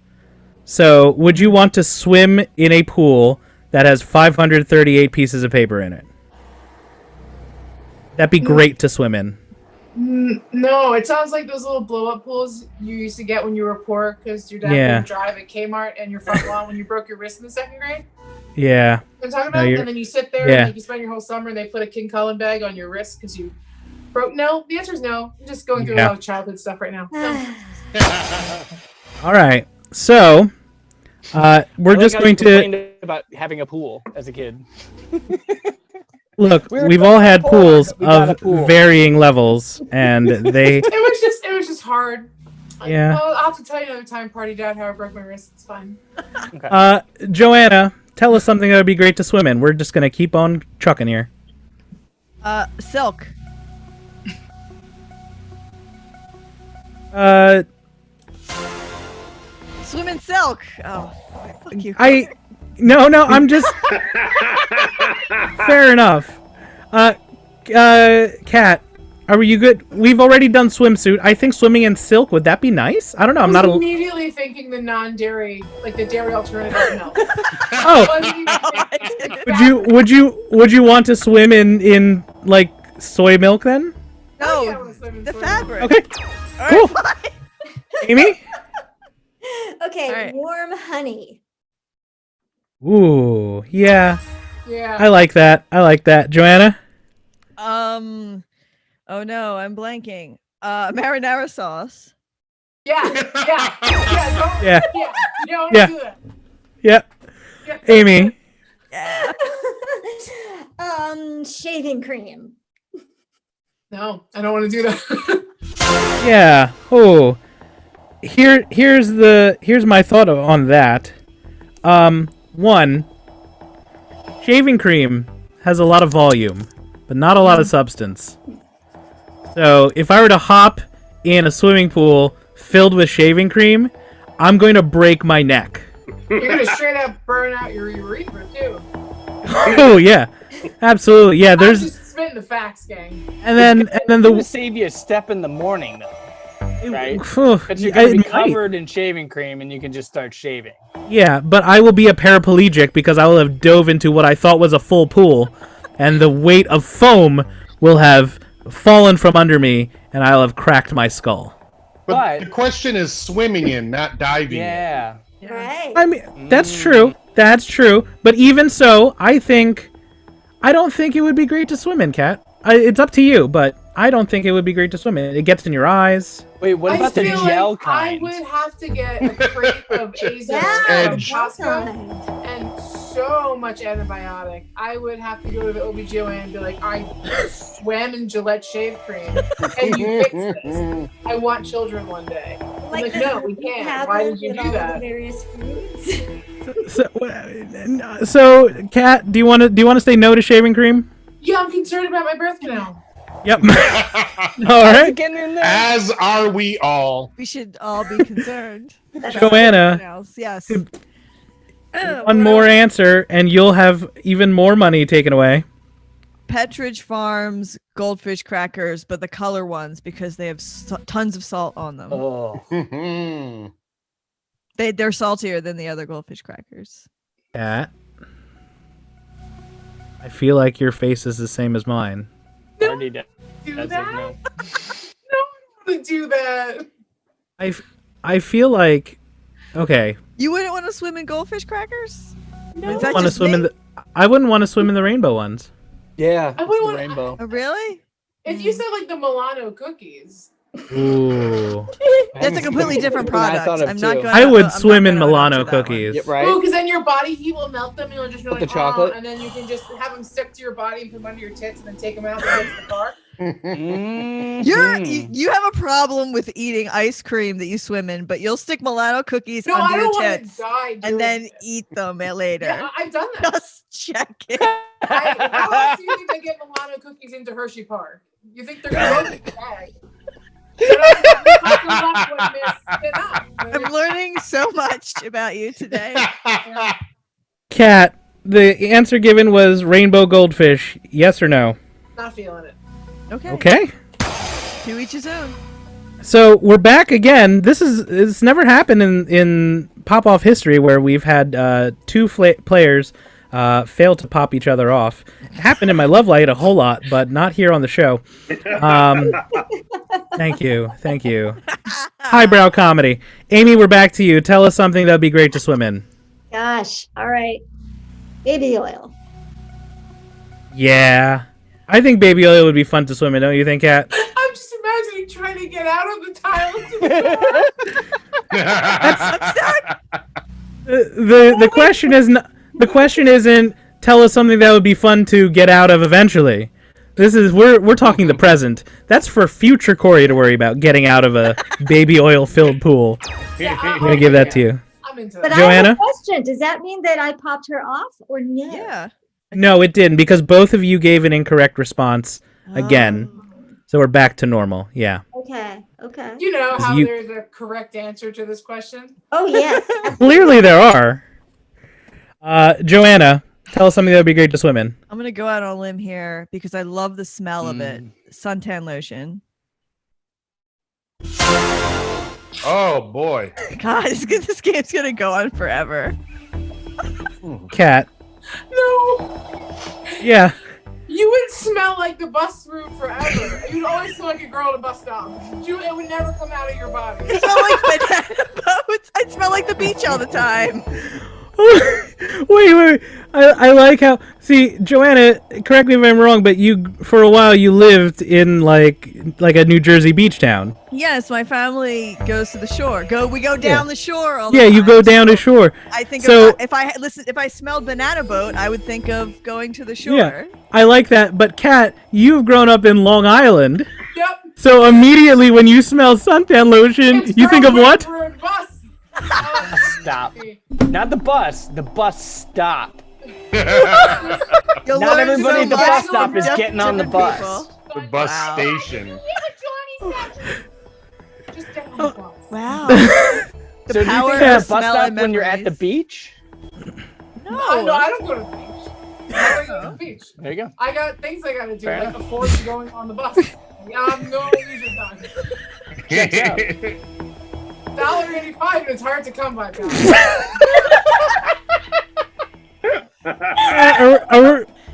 So, would you want to swim in a pool that has 538 pieces of paper in it? That'd be great to swim in. No, it sounds like those little blow up pools you used to get when you were poor because your dad Yeah. couldn't drive at Kmart and your front lawn when you broke your wrist in the second grade. Yeah. You know what I'm talking about? you're- And then you sit there yeah. and like, you spend your whole summer and they put a King Cullen bag on your wrist because you broke. No, the answer is no. I'm just going through a Yeah. lot of childhood stuff right now. No. All right. So, we're I like just how going you to complained about having a pool as a kid. look. We were We've all had poor, pools we got a of pool. varying levels, and they. It was just hard. Yeah. I'll have to tell you another time, Party Dad, how I broke my wrist. It's fine. Joanna, tell us something that would be great to swim in. We're just gonna keep on chucking here. Silk. Swim in silk. Oh, fuck you. No, I'm just. Fair enough. Kat, are you good? We've already done swimsuit. I think swimming in silk, would that be nice? I don't know. I'm not immediately thinking the non-dairy, like the dairy alternative milk. Oh. Would you want to swim in like soy milk then? No, the fabric. Okay. All Cool. right, fine. Amy? Okay, All right. warm honey. Ooh, yeah. Yeah. I like that. Joanna? Oh no, I'm blanking. Marinara sauce. Yeah. Yeah. You don't Yeah. do that. Yep. Yeah. Amy? Yeah. Shaving cream. No, I don't want to do that. Yeah. Oh. Here's my thought on that. One, shaving cream has a lot of volume, but not a lot of substance. So if I were to hop in a swimming pool filled with shaving cream, I'm going to break my neck. You're gonna straight up burn out your urethra too. Oh yeah, absolutely. Yeah, I'm there's just spitting the facts, gang. and then It'll save you a step in the morning, though. Right? Because you're going to be covered in shaving cream and you can just start shaving. Yeah, but I will be a paraplegic because I will have dove into what I thought was a full pool, and the weight of foam will have fallen from under me, and I'll have cracked my skull. But the question is swimming in, not diving. Yeah. Right. I mean, that's true. That's true. But even so, I don't think it would be great to swim in, Kat. It's up to you, but I don't think it would be great to swim in. It gets in your eyes. Wait, what about the feel gel like kind? I would have to get a crate of Azo Yeah, from Edge. Costco and so much antibiotic. I would have to go to the OBGYN and be like, I swam in Gillette shave cream. Can you fix this? I want children one day. I'm like, no, we can't. Why did you do that? Various foods. So, Kat, do you want to say no to shaving cream? Yeah, I'm concerned about my birth canal. Yep. All right. Getting in there. As are we all. We should all be concerned. Joanna, Yes. one more answer, and you'll have even more money taken away. Petridge Farms goldfish crackers, but the color ones because they have tons of salt on them. Oh. They're saltier than the other goldfish crackers. Kat, I feel like your face is the same as mine. Already done. Do That's that? it, no. No, I don't want to do that. I feel like, okay. You wouldn't want to swim in goldfish crackers? No. Is that Want to just swim in me? I wouldn't want to swim in the rainbow ones. Yeah. I it's wouldn't the wanna- rainbow. Oh, really? If you said like the Milano cookies. Ooh. That's a completely different product. I thought of I'm not too. going. I would swim in Milano cookies. Yeah, right? Oh, because then your body heat will melt them and you'll just be With like, the chocolate? "Oh," and then you can just have them stick to your body and put them under your tits and then take them out and go to the car. You have a problem with eating ice cream that you swim in, but you'll stick Milano cookies No, I under don't your want to tits die. doing and then it. eat them later. Yeah, I've done that. Just checking. How else do you think they get Milano cookies into Hershey Park? You think they're going to go in the bag? I'm learning so much about you today. Kat, the answer given was rainbow goldfish. Yes or no? Not feeling it. Okay. Okay. To each his own. So we're back again. It's never happened in pop off history where we've had two players fail to pop each other off. It happened in my love light a whole lot, but not here on the show. Thank you. Highbrow comedy. Amy, we're back to you. Tell us something that would be great to swim in. Gosh. All right. Baby oil. Yeah. I think baby oil would be fun to swim in, don't you think, Kat? I'm just imagining trying to get out of the tile. The question is the question isn't tell us something that would be fun to get out of eventually. We're talking the present. That's for future Corey to worry about getting out of a baby oil filled pool. I'm gonna give that to you. I'm I'm into But that. I have Joanna? a question. Does that mean that I popped her off or no? Yeah. No, it didn't, because both of you gave an incorrect response again. So we're back to normal. Yeah. Okay. Okay. You know how You- there's a correct answer to this question? Oh yeah. Clearly there are. Joanna, tell us something that would be great to swim in. I'm gonna go out on a limb here because I love the smell of it. Suntan lotion. Oh boy. God, this game's gonna go on forever. Cat. No. Yeah. You would smell like the bus route forever. You'd always smell like a girl at a bus stop. It would never come out of your body. I smell like banana boats. I smell like the beach all the time. wait. I like how. See, Joanna, correct me if I'm wrong, but you, for a while, you lived in like a New Jersey beach town. Yes, my family goes to the shore. We go down the shore all the Yeah, time. you go down to shore. I think So- if I smelled banana boat, I would think of going to the shore. Yeah, I like that. But Kat, you've grown up in Long Island, Yep. so immediately when you smell suntan lotion, It's you think of girl what? road bus. Stop. Not the bus. The bus stop. You'll Not learn everybody so at the much bus from stop is getting on the different bus. people. The bus Wow. station. Just get on the bus. Wow. So do you power think of there's a bus smell stop and when you're at the memories. beach? No, I don't go to the beach. I don't go to the beach. There you go. I got things I gotta do, Fair like enough. afford going on the bus. Yeah, I'm no leisure time. Checks out. $1.85 and it's hard to come by, guys.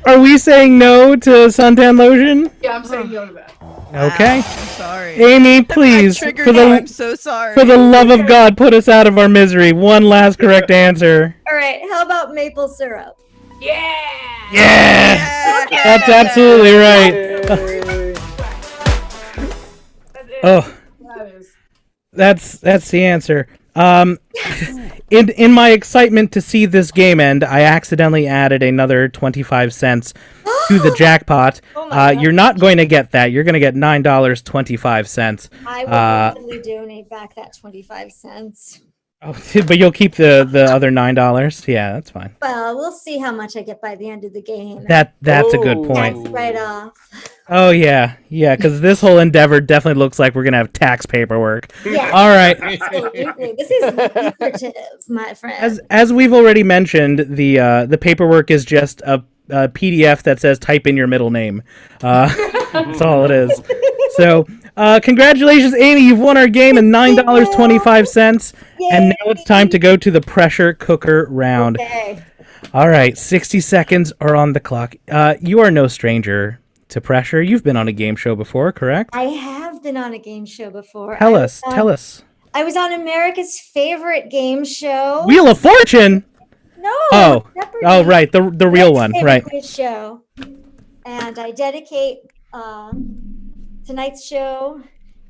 Are we saying no to suntan lotion? Yeah, I'm saying no to that. Okay. Wow, I'm sorry. Amy, That please, triggered for you. I'm the so sorry. for the love of God, put us out of our misery. One last correct answer. All right. How about maple syrup? Yeah! Yeah, Yeah. that's absolutely right. Yay. That's it. Oh, That is. that's the answer. In my excitement to see this game end, I accidentally added another 25 cents to the jackpot. Oh my God. You're not going to get that. You're going to get $9.25. I will definitely donate back that 25 cents. Oh, but you'll keep the other $9. Yeah, that's fine. Well, we'll see how much I get by the end of the game. That's a good Oh. point. That's right off. Oh yeah, because this whole endeavor definitely looks like we're gonna have tax paperwork. Yeah, All right. absolutely. This is lucrative, my friend. As we've already mentioned, the paperwork is just a PDF that says type in your middle name. That's all it is. So congratulations, Amy! You've won our game and $9.25. And now it's time to go to the pressure cooker round. Okay. All right, 60 seconds are on the clock. You are no stranger to pressure. You've been on a game show before, correct? I have been on a game show before. Tell us. I was on America's favorite game show. Wheel of Fortune. No. Oh, Jeopardy! right, the real one, Favorite right? quiz show. And I dedicate tonight's show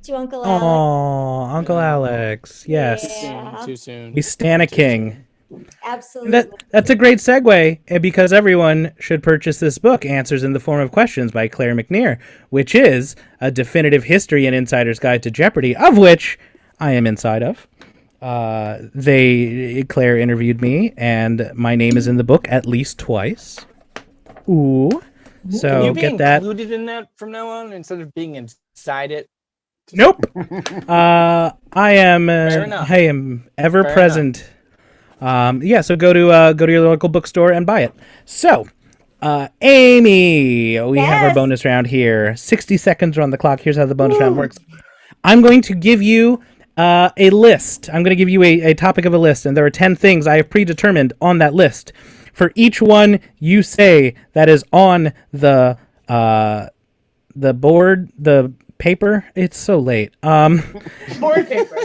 to Uncle Alex. Oh, Uncle Alex. Yes, Yeah. Too soon. we stan a king. Absolutely. That's a great segue, because everyone should purchase this book, Answers in the Form of Questions by Claire McNear, which is a definitive history and insider's guide to Jeopardy, of which I am inside of. Claire interviewed me, and my name is in the book at least twice. Ooh. Can So you be get that. included in that from now on instead of being inside it? Nope. I am. Fair enough. I am ever Fair present. Yeah. So go to your local bookstore and buy it. So, Amy, we have our Yes. bonus round here. 60 seconds are on the clock. Here's how the bonus round works. I'm going to give you a list. I'm going to give you a topic of a list, and there are 10 things I have predetermined on that list. For each one you say that is on the board, the paper. It's so late. Board paper.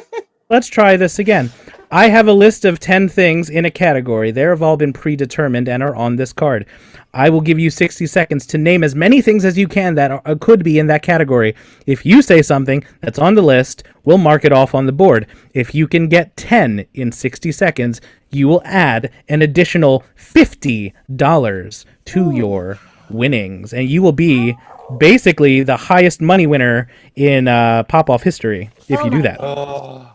Let's try this again. I have a list of 10 things in a category. They have all been predetermined and are on this card. I will give you 60 seconds to name as many things as you can that could be in that category. If you say something that's on the list, we'll mark it off on the board. If you can get 10 in 60 seconds, you will add an additional $50 to your winnings. And you will be basically the highest money winner in Pop-Off history if you do that. Oh,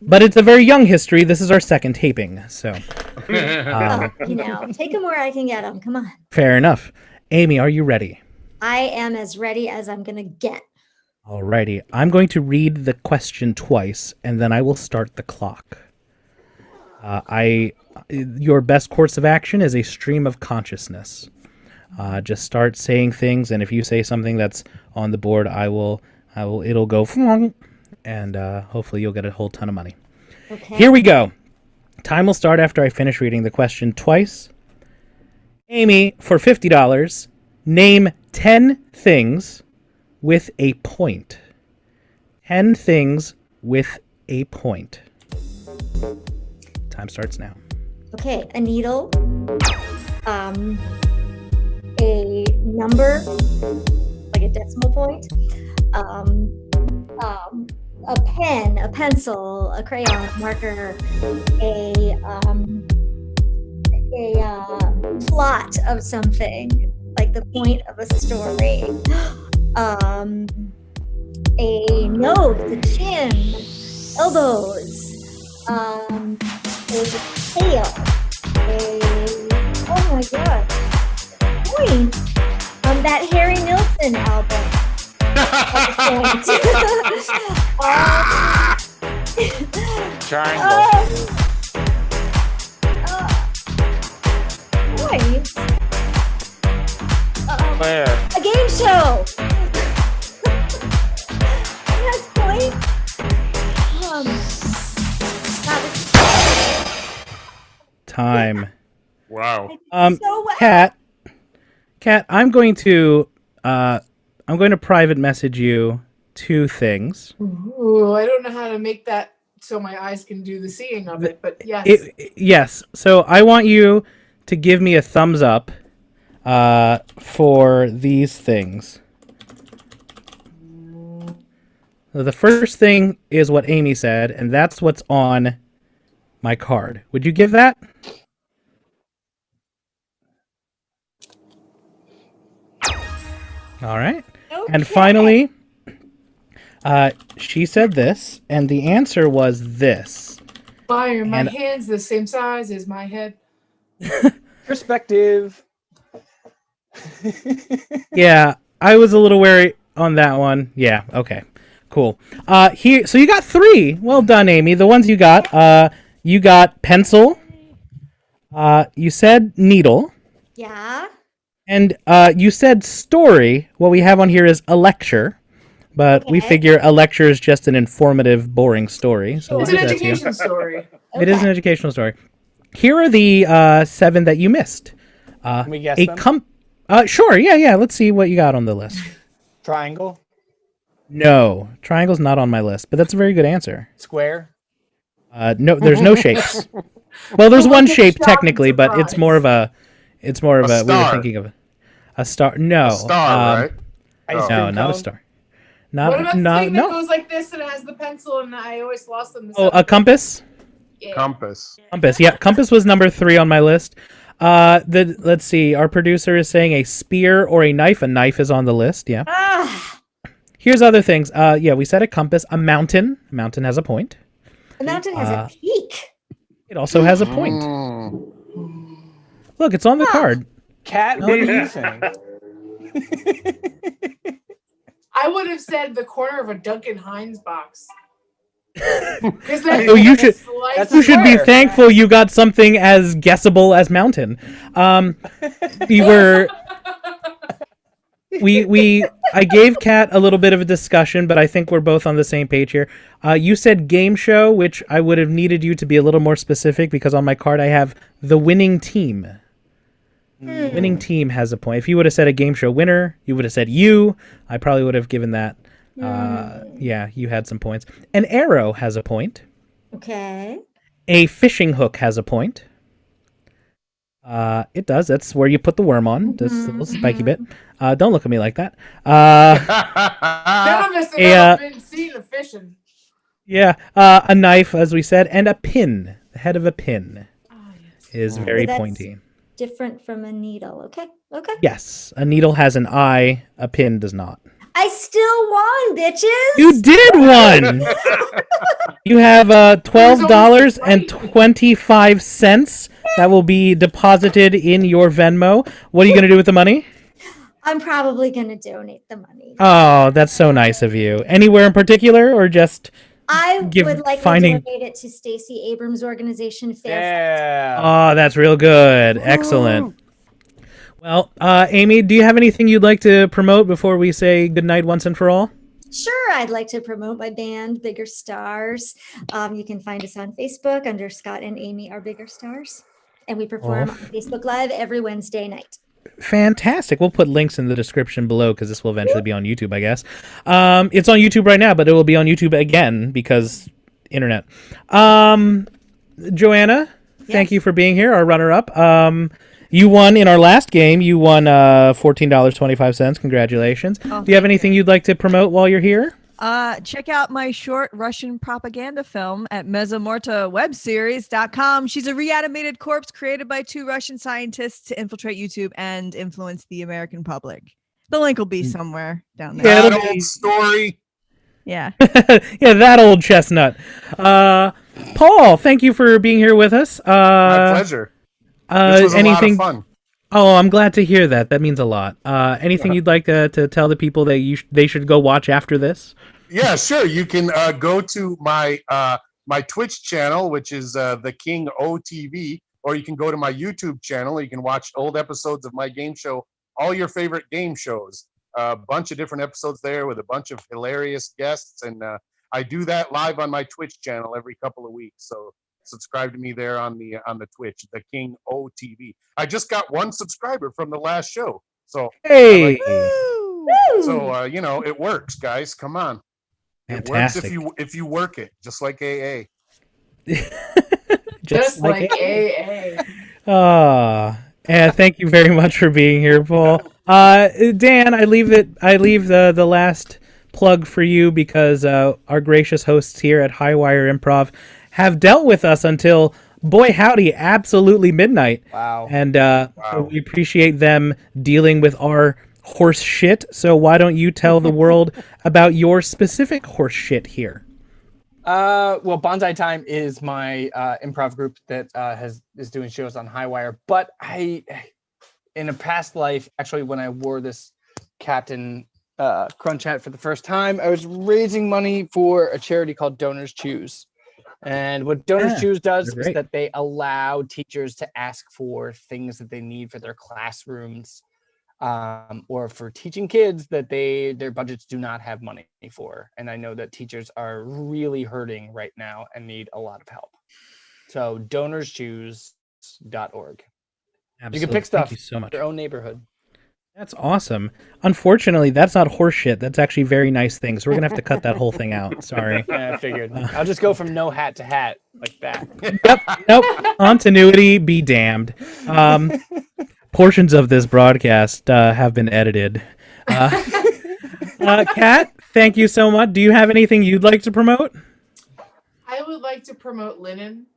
But it's a very young history. This is our second taping, so Take them where I can get them. Come on. fair enough. Amy, are you ready? I am as ready as I'm going to get. Alrighty. I'm going to read the question twice, and then I will start the clock. Your best course of action is a stream of consciousness. Just start saying things, and if you say something that's on the board, it'll go flong, and hopefully you'll get a whole ton of money. Okay. Here we go. Time will start after I finish reading the question twice. Amy, for $50, name 10 things with a point. 10 things with a point. Time starts now. Okay, a needle, a number, like a decimal point, a pen, a pencil, a crayon, marker, a plot of something, like the point of a story, a nose, a chin, elbows, a tail, oh my god, point, that Harry Nilsson album. Triangle. Point. Where? A game show. Yes, point. Time. Wow. So well. Kat, I'm going to private message you 2 things. Ooh, I don't know how to make that so my eyes can do the seeing of it, but yes. Yes. So I want you to give me a thumbs up for these things. So the first thing is what Amy said, and that's what's on my card. Would you give that? All right. Okay. And finally, she said this, and the answer was this. Fire, my And- hand's the same size as my head. Perspective. Yeah, I was a little wary on that one. Yeah, okay. Cool. Here, so you got 3. Well done, Amy. The ones you got pencil. You said needle. Yeah. And you said story. What we have on here is a lecture. But we Okay. figure a lecture is just an informative, boring story. So It's we'll an give that to you. education story. It is an educational story. Here are the 7 that you missed. Can we guess A them? Sure, yeah. Let's see what you got on the list. Triangle. No, triangle's not on my list, but that's a very good answer. Square. No, there's no shapes. Well, there's one shape Shock and technically, but it's more of a. It's more of A a. We were star. thinking of a star. No, A star, right? Ice Oh. cream No, not a cone. star. What about the Not thing that no. goes like this and it has the pencil and I always lost them? Oh, a compass. Yeah. Compass. Compass. Yeah, compass was number 3 on my list. Let's see. Our producer is saying a spear or a knife. A knife is on the list. Yeah. Ah, Here's other things. Yeah, we said a compass. A mountain. A mountain has a point. the mountain has a peak. It also has a point. Mm. Look, it's on the card. Cat. What are you saying? I would have said the corner of a Duncan Hines box. Oh, you should- That's You should be Square. thankful you got something as guessable as mountain. We were. I gave Kat a little bit of a discussion, but I think we're both on the same page here. You said game show, which I would have needed you to be a little more specific because on my card I have the winning team. Winning team has a point. If you would have said a game show winner, you would have said you. I probably would have given that. Yeah, you had some points. An arrow has a point. Okay. A fishing hook has a point. It does. That's where you put the worm on. This little spiky bit. Don't look at me like that. None of us have ever been seen a fishing. Yeah. A knife, as we said, and a pin. The head of a pin is very that's- pointy. Different from a needle. Okay. Okay. Yes. A needle has an eye. A pin does not. I still won, bitches. You did one. You have $12.25 that will be deposited in your Venmo. What are you going to do with the money? I'm probably going to donate the money. Oh, that's so nice of you. Anywhere in particular, or just I give would like finding? to donate it to Stacey Abrams' organization, Fair Yeah. Oh, that's real good. Excellent. Well, Amy, do you have anything you'd like to promote before we say goodnight once and for all? Sure, I'd like to promote my band, Bigger Stars. You can find us on Facebook under Scott and Amy Are Bigger Stars. And we perform on Facebook Live every Wednesday night. Fantastic. We'll put links in the description below because this will eventually be on YouTube, I guess. It's on YouTube right now, but it will be on YouTube again because internet. Joanna, thank you for being here, our runner-up. You won in our last game. You won $14.25. Congratulations. Do you have anything you'd like to promote while you're here? Check out my short Russian propaganda film at mesomortawebseries.com. She's a reanimated corpse created by 2 Russian scientists to infiltrate YouTube and influence the American public. The link will be somewhere down there. That old story. Yeah. Yeah, that old chestnut. Paul, thank you for being here with us. My pleasure. This was a lot of fun. Oh, I'm glad to hear that. That means a lot. Anything you'd like to tell the people that they should go watch after this? Yeah, sure. You can go to my my Twitch channel, which is the King OTV, or you can go to my YouTube channel. You can watch old episodes of my game show, all your favorite game shows. A bunch of different episodes there with a bunch of hilarious guests, and I do that live on my Twitch channel every couple of weeks. So subscribe to me there on the Twitch, the King OTV. I just got 1 subscriber from the last show, so hey, so you know, it works, guys. Come on, fantastic. it works if you work it, just like AA. Just like AA. And thank you very much for being here, Paul. Dan, I leave the last plug for you because our gracious hosts here at Highwire Improv have dealt with us until, boy howdy, absolutely midnight. Wow. And so we appreciate them dealing with our horse shit. So why don't you tell the world about your specific horse shit here? Well, Bonsai Time is my improv group that is doing shows on Highwire. But in a past life, actually, when I wore this Captain Crunch hat for the first time, I was raising money for a charity called Donors Choose. And what Donors Choose does is that they allow teachers to ask for things that they need for their classrooms, or for teaching kids that their budgets do not have money for. And I know that teachers are really hurting right now and need a lot of help. So donorschoose.org. Absolutely. You can pick stuff Thank you so much. in your own neighborhood. That's awesome. Unfortunately, that's not horse shit. That's actually very nice things. So we're going to have to cut that whole thing out. Sorry. Yeah, I figured. I'll just go from no hat to hat like that. Nope. Continuity be damned. Portions of this broadcast have been edited. Kat, thank you so much. Do you have anything you'd like to promote? I would like to promote linen.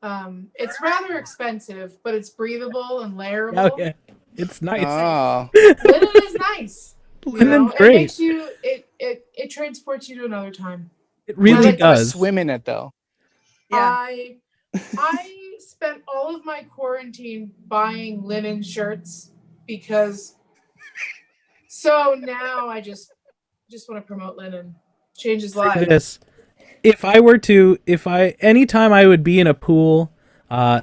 It's rather expensive, but it's breathable and layerable. Oh, yeah. It's nice. Oh. Linen is nice. Linen's great. It makes you. It transports you to another time. It really like does. Swim in it though. Yeah. I spent all of my quarantine buying linen shirts because. So now I just want to promote linen. Changes lives. This. Anytime I would be in a pool,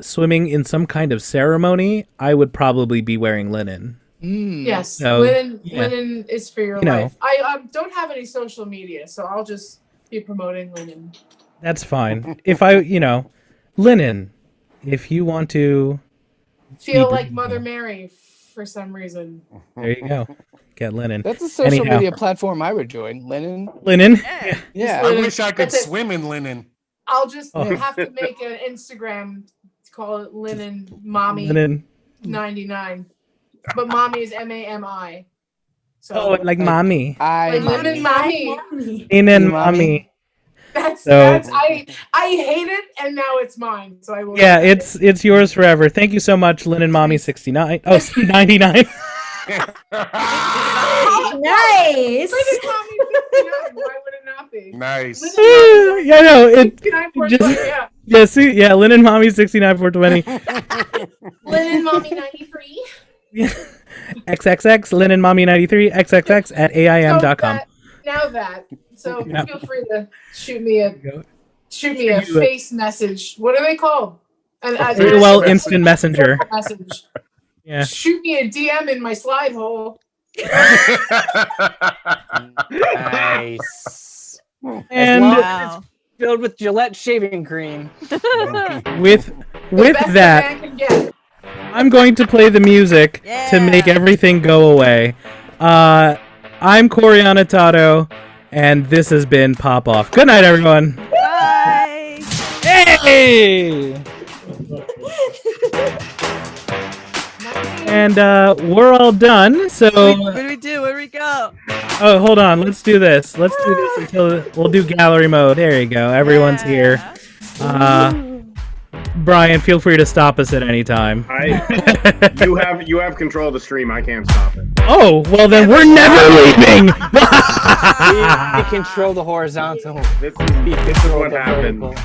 swimming in some kind of ceremony, I would probably be wearing linen. Yes, So, linen is for your You know. life. I don't have any social media, so I'll just be promoting linen. That's fine. Linen. If you want to Feel Be like breathable. Mother Mary for some reason. There you go. Get linen. That's a social Anyhow. media platform I would join. Linen. Linen? Yeah. I wish I could That's it. swim in linen. I'll just Oh. have to make an Instagram to call it Linen Mommy Linen. 99. But mommy is MAMI. So Oh, like mommy. like Linen Mommy. Linen Mommy. mommy. That's So- I hate it and now it's mine. So I will. Yeah, it's yours forever. Thank you so much, Linen Mommy 69. Oh, 99. Nice. Linen Mommy 69. Why would it not be? Nice. Yeah, no, it 69 for just- 20, yeah. yeah, see, yeah, Linen Mommy 69420. Linen Mommy 93. XXX Linen Mommy 93 XXX at AIM.com. So Yeah. feel free to shoot me a Shoot you a- face message. What are they called? AOL Instant Messenger. Message. Yeah. Shoot me a DM in my slide hole. Nice. And Wow. Filled with Gillette shaving cream. with The best that, a man can get. I'm going to play the music to make Yeah. everything go away. I'm Corey Anatato, and this has been Pop Off. Good night, everyone. Bye. Hey! And we're all done. So, What do we do? Where do we go? oh, hold on. Let's do this. Let's do this until we'll do gallery mode. There you go. Everyone's here. Brian, feel free to stop us at any time. You have control of the stream. I can't stop it. Oh, well then we're never leaving. We control the horizontal. This is what the happened. vertical.